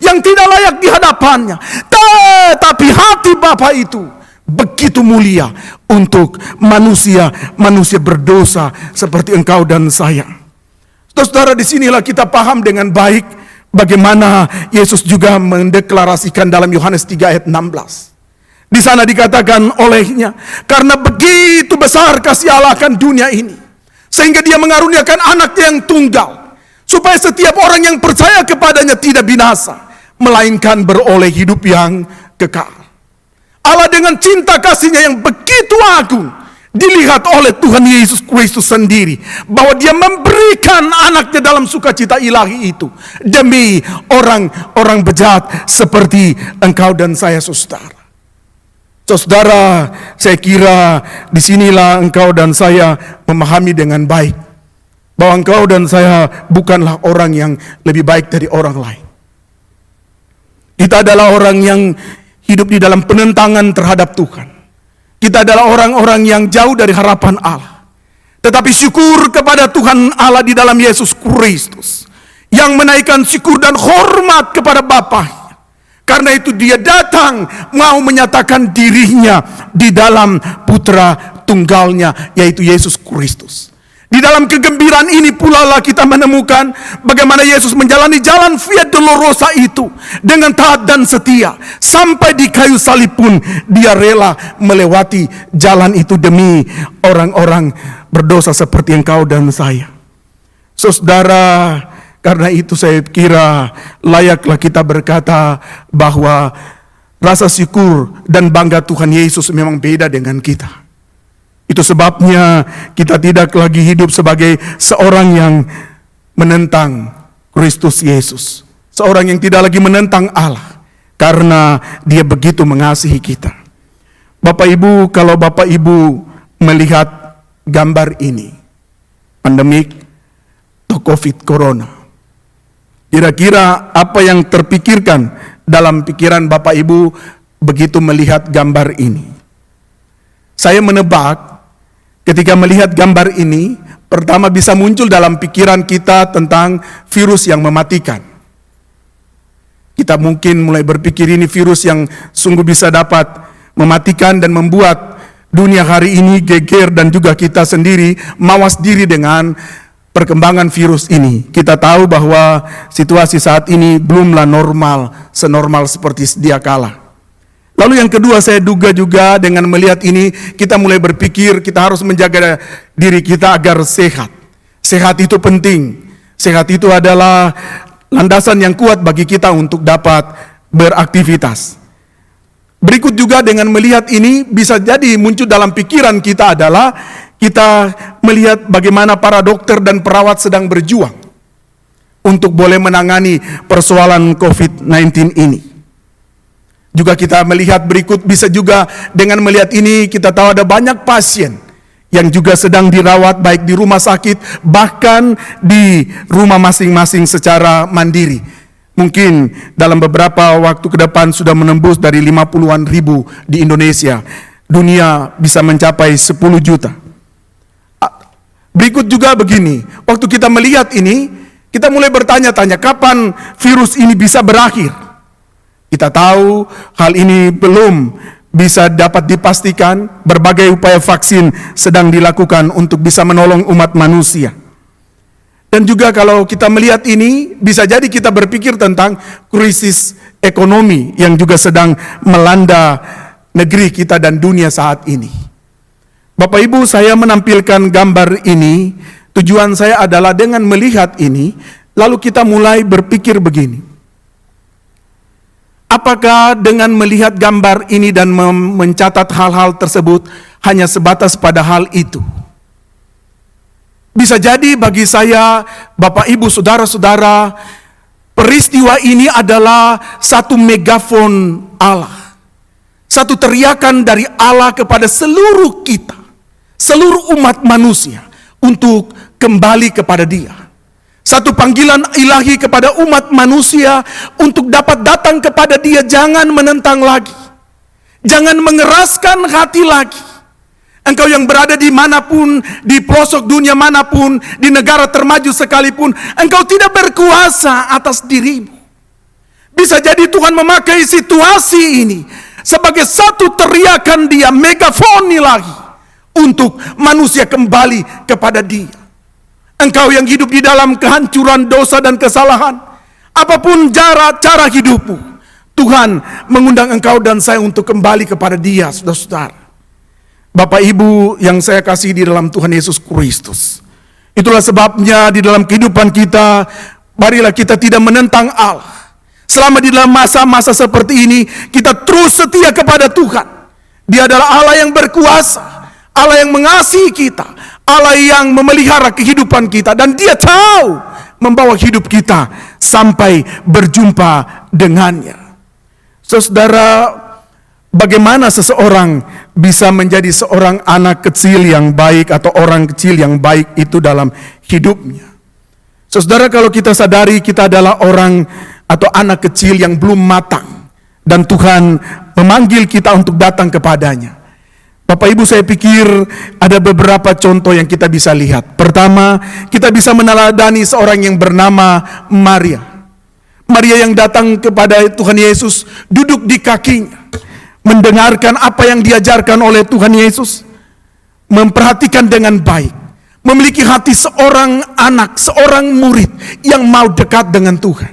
yang tidak layak di hadapannya. Tetapi hati Bapa itu begitu mulia untuk manusia berdosa seperti engkau dan saya. Saudara, disinilah kita paham dengan baik bagaimana Yesus juga mendeklarasikan dalam Yohanes 3 ayat 16. Di sana dikatakan olehnya, karena begitu besar kasih Allah akan dunia ini, sehingga dia mengaruniakan anaknya yang tunggal, supaya setiap orang yang percaya kepadanya tidak binasa, melainkan beroleh hidup yang kekal. Allah dengan cinta kasihnya yang begitu agung dilihat oleh Tuhan Yesus Kristus sendiri, bahwa dia memberikan anaknya dalam sukacita ilahi itu demi orang-orang bejat seperti engkau dan saya, saudara. Saudara, saya kira disinilah engkau dan saya memahami dengan baik bahwa engkau dan saya bukanlah orang yang lebih baik dari orang lain. Kita adalah orang yang hidup di dalam penentangan terhadap Tuhan. Kita adalah orang-orang yang jauh dari harapan Allah. Tetapi syukur kepada Tuhan Allah di dalam Yesus Kristus, yang menaikkan syukur dan hormat kepada Bapaknya. Karena itu dia datang mau menyatakan dirinya di dalam putra tunggalnya, yaitu Yesus Kristus. Di dalam kegembiraan ini pula lah kita menemukan bagaimana Yesus menjalani jalan Via Dolorosa itu dengan taat dan setia. Sampai di kayu salib pun dia rela melewati jalan itu demi orang-orang berdosa seperti engkau dan saya. Saudara, karena itu saya kira layaklah kita berkata bahwa rasa syukur dan bangga Tuhan Yesus memang beda dengan kita. Itu sebabnya kita tidak lagi hidup sebagai seorang yang menentang Kristus Yesus. Seorang yang tidak lagi menentang Allah. Karena dia begitu mengasihi kita. Bapak Ibu, kalau Bapak Ibu melihat gambar ini. Pandemik atau COVID Corona. Kira-kira apa yang terpikirkan dalam pikiran Bapak Ibu begitu melihat gambar ini? Saya menebak ketika melihat gambar ini, pertama bisa muncul dalam pikiran kita tentang virus yang mematikan. Kita mungkin mulai berpikir ini virus yang sungguh bisa dapat mematikan dan membuat dunia hari ini geger dan juga kita sendiri mawas diri dengan perkembangan virus ini. Kita tahu bahwa situasi saat ini belumlah normal, senormal seperti sedia kala. Lalu yang kedua saya duga juga dengan melihat ini kita mulai berpikir kita harus menjaga diri kita agar sehat. Sehat itu penting. Sehat itu adalah landasan yang kuat bagi kita untuk dapat beraktivitas. Berikut juga dengan melihat ini bisa jadi muncul dalam pikiran kita adalah kita melihat bagaimana para dokter dan perawat sedang berjuang untuk boleh menangani persoalan COVID-19 ini. Juga kita melihat berikut bisa juga dengan melihat ini kita tahu ada banyak pasien yang juga sedang dirawat baik di rumah sakit bahkan di rumah masing-masing secara mandiri. Mungkin dalam beberapa waktu ke depan sudah menembus dari 50-an ribu di Indonesia. Dunia bisa mencapai 10 juta. Berikut juga begini, waktu kita melihat ini kita mulai bertanya-tanya kapan virus ini bisa berakhir. Kita tahu hal ini belum bisa dapat dipastikan. Berbagai upaya vaksin sedang dilakukan untuk bisa menolong umat manusia. Dan juga kalau kita melihat ini, bisa jadi kita berpikir tentang krisis ekonomi yang juga sedang melanda negeri kita dan dunia saat ini. Bapak Ibu, saya menampilkan gambar ini, tujuan saya adalah dengan melihat ini, lalu kita mulai berpikir begini. Apakah dengan melihat gambar ini dan mencatat hal-hal tersebut hanya sebatas pada hal itu? Bisa jadi bagi saya, Bapak Ibu, Saudara-saudara, peristiwa ini adalah satu megafon Allah. Satu teriakan dari Allah kepada seluruh kita, seluruh umat manusia untuk kembali kepada Dia. Satu panggilan ilahi kepada umat manusia untuk dapat datang kepada Dia, jangan menentang lagi. Jangan mengeraskan hati lagi. Engkau yang berada di manapun, di pelosok dunia manapun, di negara termaju sekalipun, engkau tidak berkuasa atas dirimu. Bisa jadi Tuhan memakai situasi ini sebagai satu teriakan Dia, megafon ilahi, untuk manusia kembali kepada Dia. Engkau yang hidup di dalam kehancuran dosa dan kesalahan, apapun cara hidupmu, Tuhan mengundang engkau dan saya untuk kembali kepada Dia, saudara-saudara. Bapak Ibu yang saya kasih di dalam Tuhan Yesus Kristus. Itulah sebabnya di dalam kehidupan kita, marilah kita tidak menentang Allah. Selama di dalam masa-masa seperti ini, kita terus setia kepada Tuhan. Dia adalah Allah yang berkuasa, Allah yang mengasihi kita, Allah yang memelihara kehidupan kita, dan Dia tahu membawa hidup kita sampai berjumpa dengannya. Saudara, bagaimana seseorang bisa menjadi seorang anak kecil yang baik atau orang kecil yang baik itu dalam hidupnya? Saudara, kalau kita sadari kita adalah orang atau anak kecil yang belum matang dan Tuhan memanggil kita untuk datang kepadanya. Bapak Ibu, saya pikir ada beberapa contoh yang kita bisa lihat. Pertama, kita bisa meneladani seorang yang bernama Maria. Maria yang datang kepada Tuhan Yesus, duduk di kakinya, mendengarkan apa yang diajarkan oleh Tuhan Yesus, memperhatikan dengan baik, memiliki hati seorang anak, seorang murid yang mau dekat dengan Tuhan.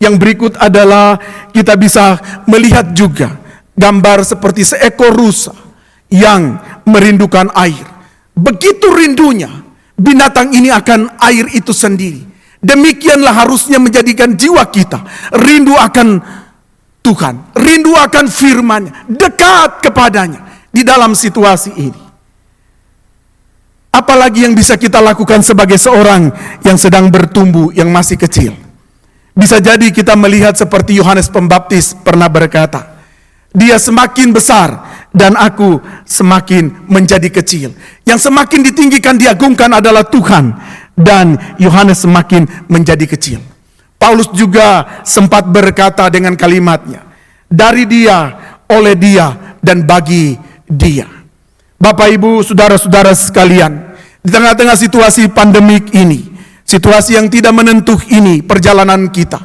Yang berikut adalah kita bisa melihat juga gambar seperti seekor rusa yang merindukan air. Begitu rindunya binatang ini akan air itu sendiri. Demikianlah harusnya menjadikan jiwa kita rindu akan Tuhan, rindu akan firman-Nya, dekat kepadanya di dalam situasi ini. Apalagi yang bisa kita lakukan sebagai seorang yang sedang bertumbuh, yang masih kecil. Bisa jadi kita melihat seperti Yohanes Pembaptis pernah berkata, dia semakin besar dan aku semakin menjadi kecil. Yang semakin ditinggikan, diagungkan adalah Tuhan, dan Yohanes semakin menjadi kecil. Paulus juga sempat berkata dengan kalimatnya, dari dia, oleh dia, dan bagi dia. Bapak, Ibu, saudara-saudara sekalian, di tengah-tengah situasi pandemik ini, situasi yang tidak menentu ini perjalanan kita,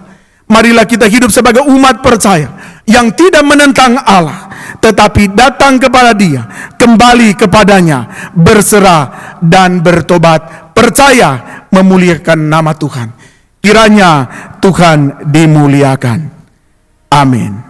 marilah kita hidup sebagai umat percaya yang tidak menentang Allah, tetapi datang kepada Dia, kembali kepadanya, berserah dan bertobat, percaya memuliakan nama Tuhan. Kiranya Tuhan dimuliakan. Amin.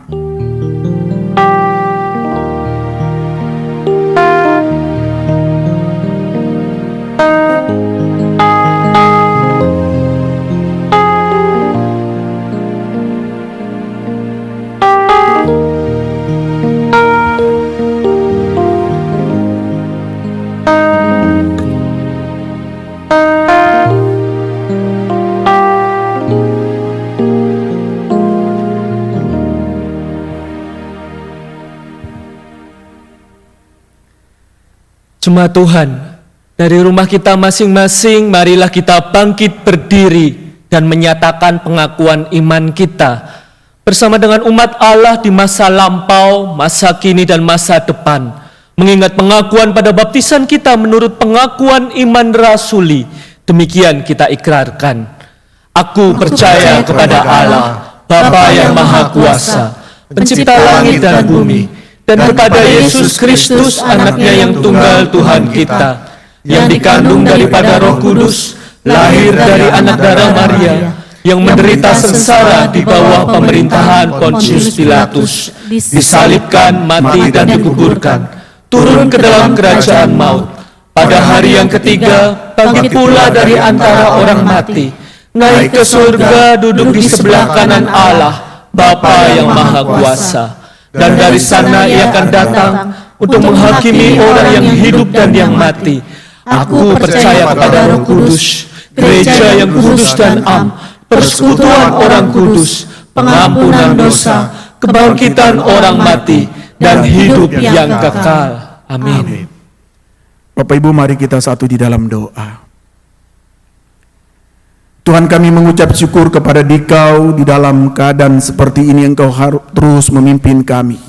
Jemaat Tuhan, dari rumah kita masing-masing, marilah kita bangkit berdiri dan menyatakan pengakuan iman kita bersama dengan umat Allah di masa lampau, masa kini, dan masa depan. Mengingat pengakuan pada baptisan kita menurut pengakuan iman rasuli, demikian kita ikrarkan. Aku percaya kepada Allah, Bapa yang Maha Kuasa, pencipta langit dan bumi, dan kepada Yesus Kristus, anaknya yang tunggal Tuhan kita, yang dikandung daripada Roh Kudus, lahir dari anak darah Maria, yang menderita sengsara di bawah pemerintahan Pontius Pilatus, disalibkan, mati, dan dikuburkan, turun ke dalam kerajaan maut. Pada hari yang ketiga, bangkit pula dari antara orang mati, naik ke surga, duduk di sebelah kanan Allah, Bapa yang Maha Kuasa. Dan dari sana Ia akan datang untuk menghakimi orang yang hidup dan yang mati. Aku percaya kepada Roh Kudus, gereja yang kudus dan am, persekutuan orang kudus, pengampunan dosa, kebangkitan orang mati, dan hidup yang kekal. Amin. Bapak Ibu, mari kita satu di dalam doa. Tuhan, kami mengucap syukur kepada Dikau di dalam keadaan seperti ini Engkau harus terus memimpin kami.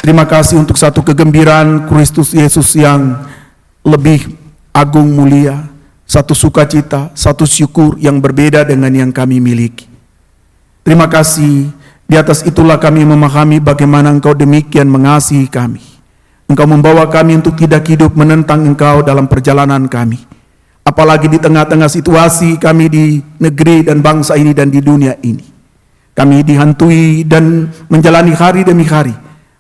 Terima kasih untuk satu kegembiraan Kristus Yesus yang lebih agung mulia, satu sukacita, satu syukur yang berbeda dengan yang kami miliki. Terima kasih, di atas itulah kami memahami bagaimana Engkau demikian mengasihi kami. Engkau membawa kami untuk tidak hidup menentang Engkau dalam perjalanan kami. Apalagi di tengah-tengah situasi kami di negeri dan bangsa ini dan di dunia ini. Kami dihantui dan menjalani hari demi hari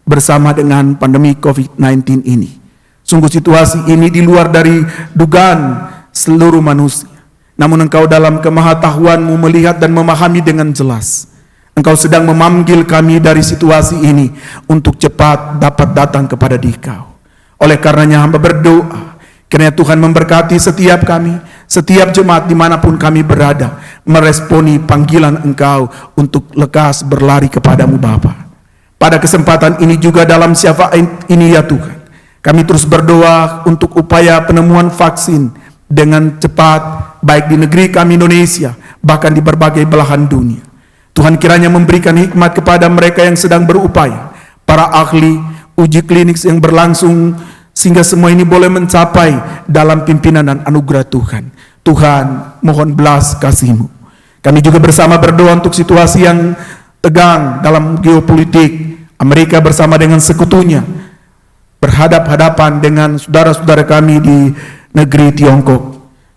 bersama dengan pandemi COVID-19 ini. Sungguh situasi ini di luar dari dugaan seluruh manusia. Namun Engkau dalam kemahatauan-Mu melihat dan memahami dengan jelas. Engkau sedang memanggil kami dari situasi ini untuk cepat dapat datang kepada Dikau. Oleh karenanya hamba berdoa, kiranya Tuhan memberkati setiap kami, setiap jemaat dimanapun kami berada, meresponi panggilan Engkau untuk lekas berlari kepadamu Bapa. Pada kesempatan ini juga dalam syafaat ini ya Tuhan, kami terus berdoa untuk upaya penemuan vaksin dengan cepat, baik di negeri kami Indonesia, bahkan di berbagai belahan dunia. Tuhan kiranya memberikan hikmat kepada mereka yang sedang berupaya, para ahli, uji klinik yang berlangsung, sehingga semua ini boleh mencapai dalam pimpinan dan anugerah Tuhan. Tuhan, mohon belas kasih-Mu. Kami juga bersama berdoa untuk situasi yang tegang dalam geopolitik. Amerika bersama dengan sekutunya berhadap-hadapan dengan saudara-saudara kami di negeri Tiongkok.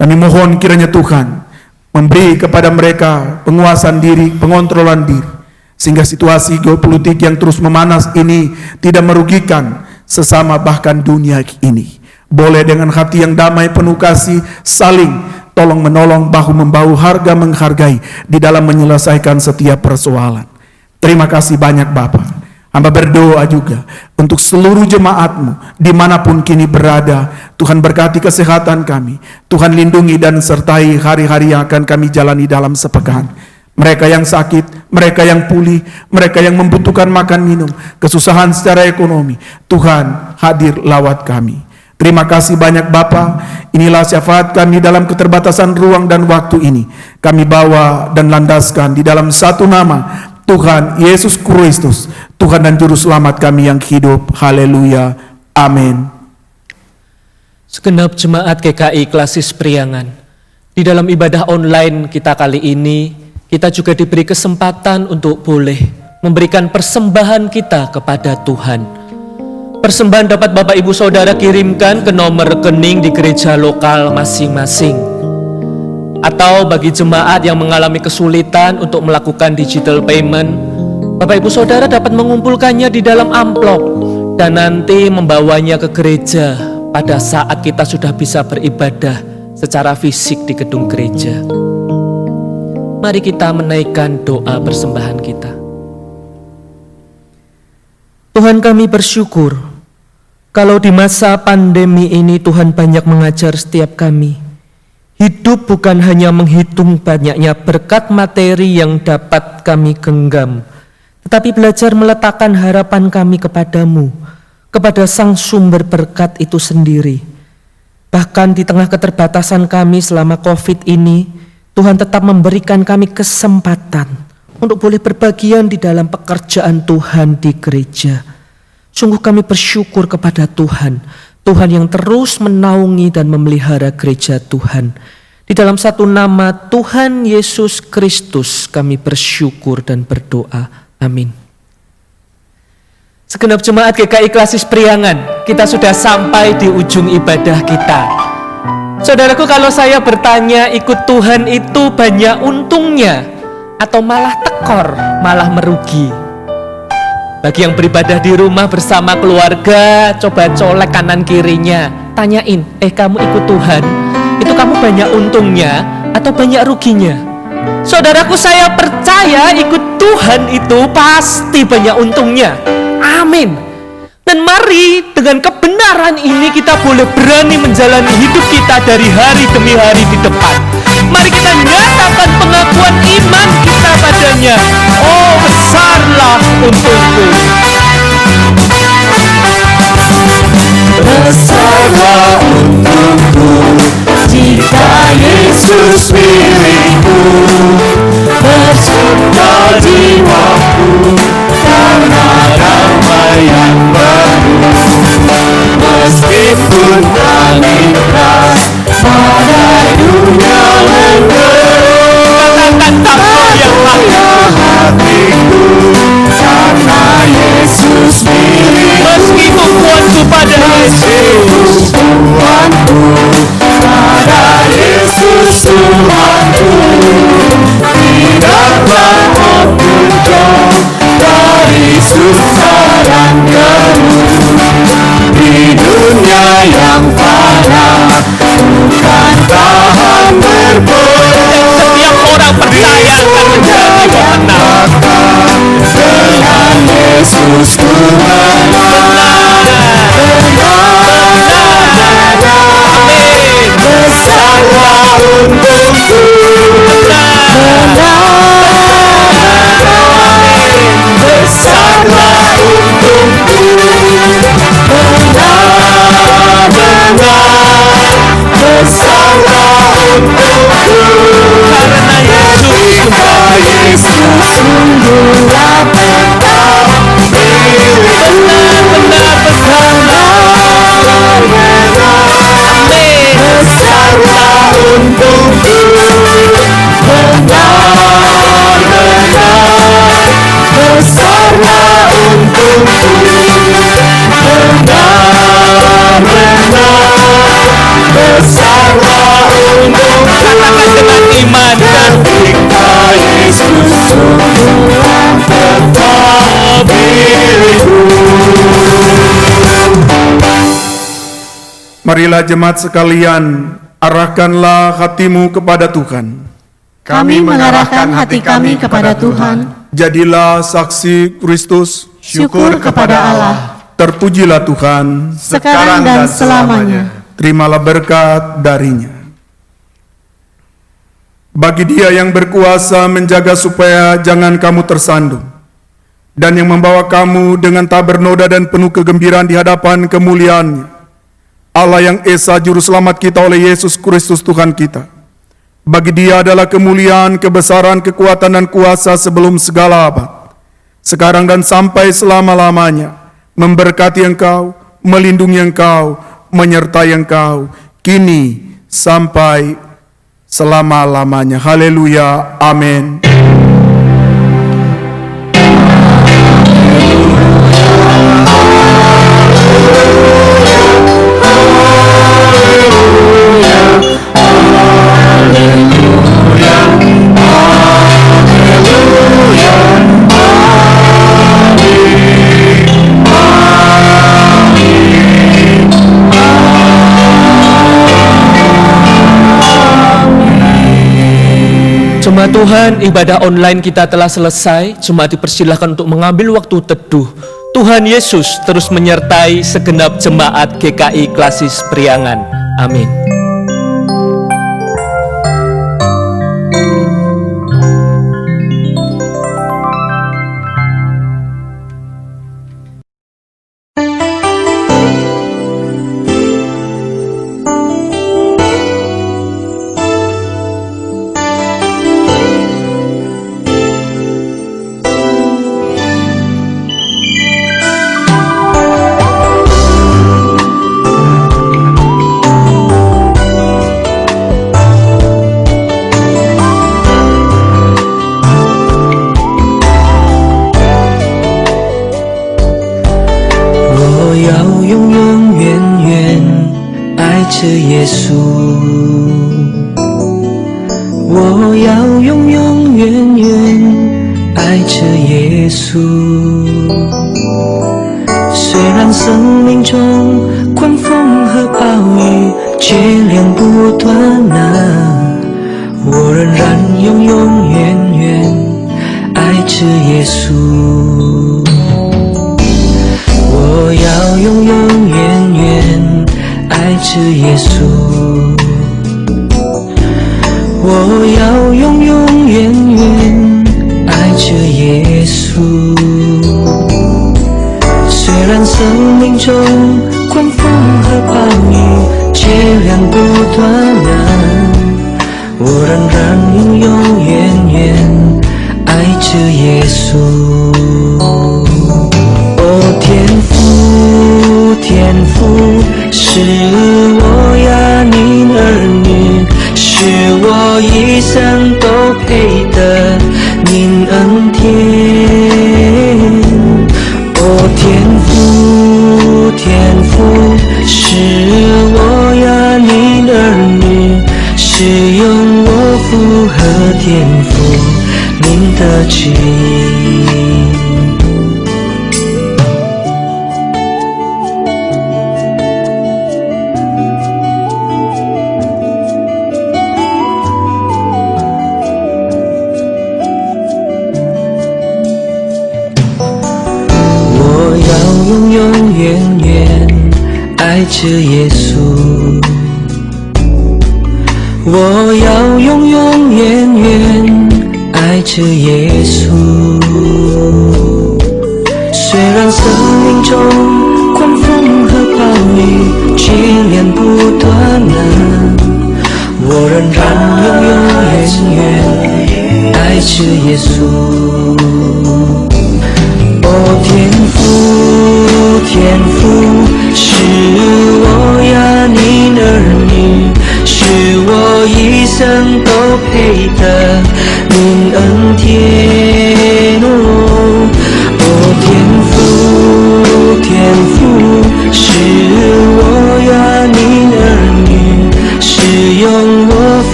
Kami mohon kiranya Tuhan memberi kepada mereka penguasaan diri, pengontrolan diri, sehingga situasi geopolitik yang terus memanas ini tidak merugikan sesama bahkan dunia ini. Boleh dengan hati yang damai penuh kasih saling tolong menolong, bahu membahu, harga menghargai di dalam menyelesaikan setiap persoalan. Terima kasih banyak Bapa. Hamba berdoa juga untuk seluruh jemaat-Mu dimanapun kini berada. Tuhan berkati kesehatan kami. Tuhan lindungi dan sertai hari-hari yang akan kami jalani dalam sepekan. Mereka yang sakit, mereka yang pulih, mereka yang membutuhkan makan minum, kesusahan secara ekonomi, Tuhan hadir lawat kami. Terima kasih banyak Bapa. Inilah syafaat kami dalam keterbatasan ruang dan waktu ini. Kami bawa dan landaskan di dalam satu nama, Tuhan Yesus Kristus, Tuhan dan Juru Selamat kami yang hidup. Haleluya. Amin. Segenap jemaat GKI Klasis Priangan, di dalam ibadah online kita kali ini, kita juga diberi kesempatan untuk boleh memberikan persembahan kita kepada Tuhan. Persembahan dapat Bapak Ibu Saudara kirimkan ke nomor rekening di gereja lokal masing-masing. Atau bagi jemaat yang mengalami kesulitan untuk melakukan digital payment, Bapak Ibu Saudara dapat mengumpulkannya di dalam amplop dan nanti membawanya ke gereja pada saat kita sudah bisa beribadah secara fisik di gedung gereja. Mari kita menaikkan doa persembahan kita. Tuhan, kami bersyukur kalau di masa pandemi ini Tuhan banyak mengajar setiap kami. Hidup bukan hanya menghitung banyaknya berkat materi yang dapat kami genggam, tetapi belajar meletakkan harapan kami kepadamu, kepada Sang Sumber berkat itu sendiri. Bahkan di tengah keterbatasan kami selama COVID ini, Tuhan tetap memberikan kami kesempatan untuk boleh berbagian di dalam pekerjaan Tuhan di gereja. Sungguh kami bersyukur kepada Tuhan yang terus menaungi dan memelihara gereja Tuhan. Di dalam satu nama Tuhan Yesus Kristus kami bersyukur dan berdoa. Amin. Segenap jemaat GKI Klasis Priangan, kita sudah sampai di ujung ibadah kita. Saudaraku, kalau saya bertanya ikut Tuhan itu banyak untungnya atau malah tekor, malah merugi? Bagi yang beribadah di rumah bersama keluarga, coba colek kanan kirinya, tanyain, kamu ikut Tuhan, itu kamu banyak untungnya atau banyak ruginya? Saudaraku, saya percaya ikut Tuhan itu pasti banyak untungnya. Amin. Dan mari dengan kebenaran ini kita boleh berani menjalani hidup kita dari hari demi hari di depan. Mari kita nyatakan pengakuan iman kita padanya. Oh, besarlah untungku. Besarlah untungku jika Yesus milikku. Bersuka jiwaku karena damai yang baru. Meskipun angin keras pada dunia mengeram, hatiku karena Yesus milikku. Meskipun Tuhanku pada Yesus, Tuhanku pada Yesus Tuhanku, tidaklah aku jauh dari susah dan keruh. Di dunia yang fana bukan tahan berbohong. setiap orang percaya akan menjadi pemenang. Dengan Yesus ku menang. Amin. Besarlah untungku besarlah untungku besarlah untungku Karena Yesus sungguhlah tetap benar-benar besarlah untungku Marilah jemaat sekalian, arahkanlah hatimu kepada Tuhan. Kami mengarahkan hati kami kepada Tuhan. Jadilah saksi Kristus. Syukur kepada Allah. Terpujilah Tuhan. Sekarang dan selamanya. Terimalah berkat darinya. Bagi Dia yang berkuasa menjaga supaya jangan kamu tersandung, dan yang membawa kamu dengan tak bernoda dan penuh kegembiraan di hadapan kemuliaan-Nya, Allah yang Esa Juru Selamat kita oleh Yesus Kristus Tuhan kita. Bagi Dia adalah kemuliaan, kebesaran, kekuatan, dan kuasa sebelum segala abad, sekarang dan sampai selama-lamanya, memberkati engkau, melindungi engkau, menyertai engkau, kini sampai selama-lamanya. Haleluya. Amin. Jemaat Tuhan, ibadah online kita telah selesai. Jemaat dipersilahkan untuk mengambil waktu teduh. Tuhan Yesus terus menyertai segenap jemaat GKI Klasis Priangan. Amin.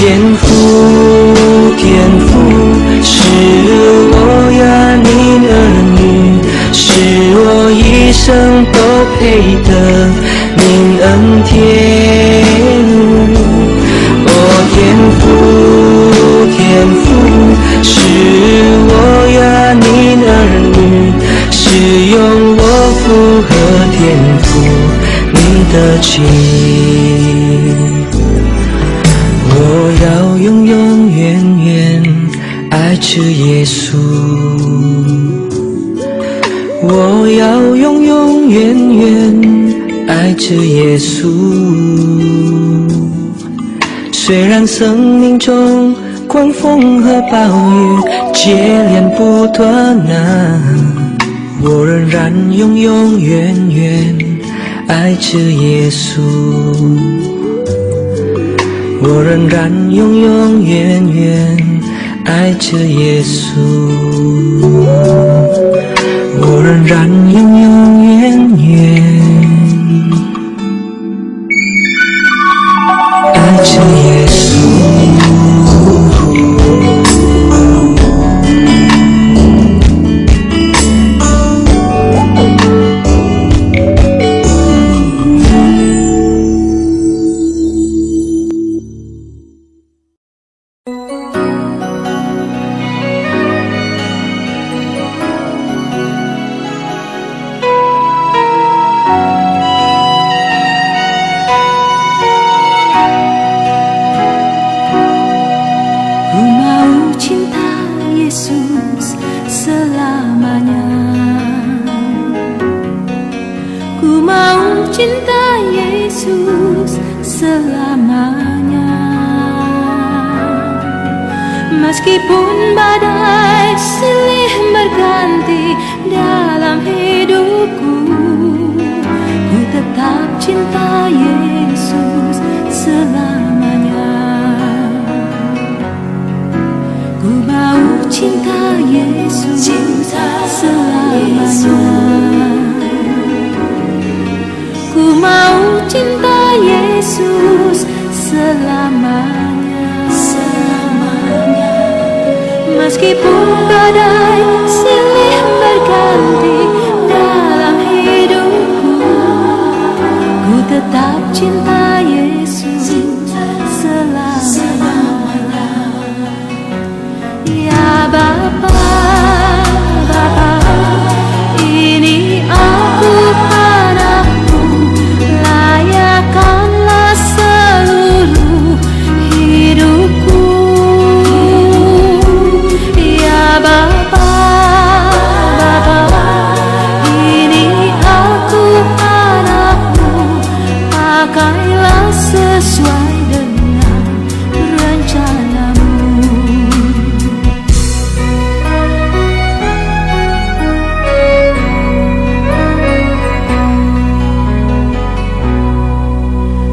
天父，是我呀，您的您恩典。哦，天父，天父，是我呀您儿女，是用我符合天父你的情。我要永永远远爱着耶稣，我要永永远远爱着耶稣。虽然生命中狂风和暴雨接连不断我仍然永永远远爱着耶稣，我仍然永永远远爱着耶稣，我仍然永永远远爱着耶稣。Meskipun badai silih berganti dalam hidupku, ku tetap cinta Yesus selamanya. Ku mau cinta Yesus selamanya. Ku mau cinta Yesus selamanya. Meskipun badai silih berganti dalam hidupku, ku tetap cinta Yesus selamanya. Ya Bapa, Bapa, ini aku anakmu, layakkanlah seluruh hidupku. Bapa, Bapa, ini aku anakmu, pakailah sesuai dengan rencanamu.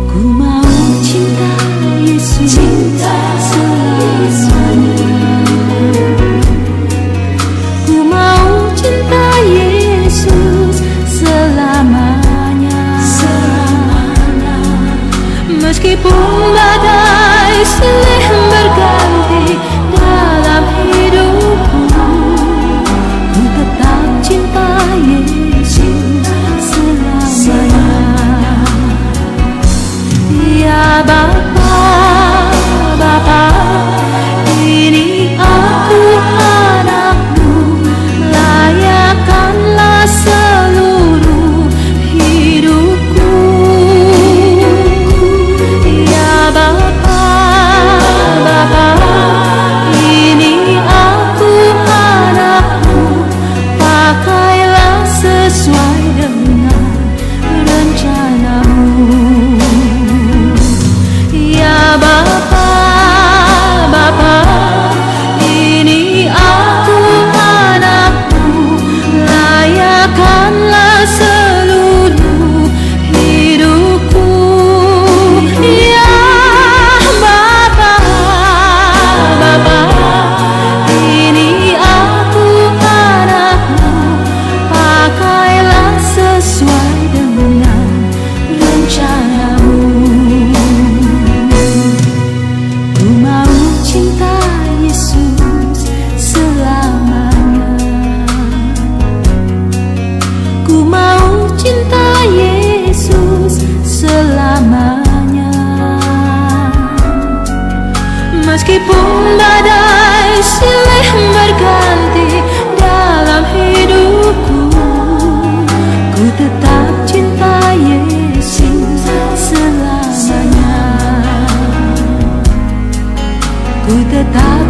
Ku mau cinta Yesus selamanya. Meskipun badai silih berganti dalam hidupku, ku tetap cinta Yesus selamanya. Ya Bapa, Bapa, ini aku anakmu, layakkanlah seluruh hidupku. Ya Bapa, Bapa, Meskipun badai silih berganti dalam hidupku, ku tetap cinta Yesus selamanya. Ku tetap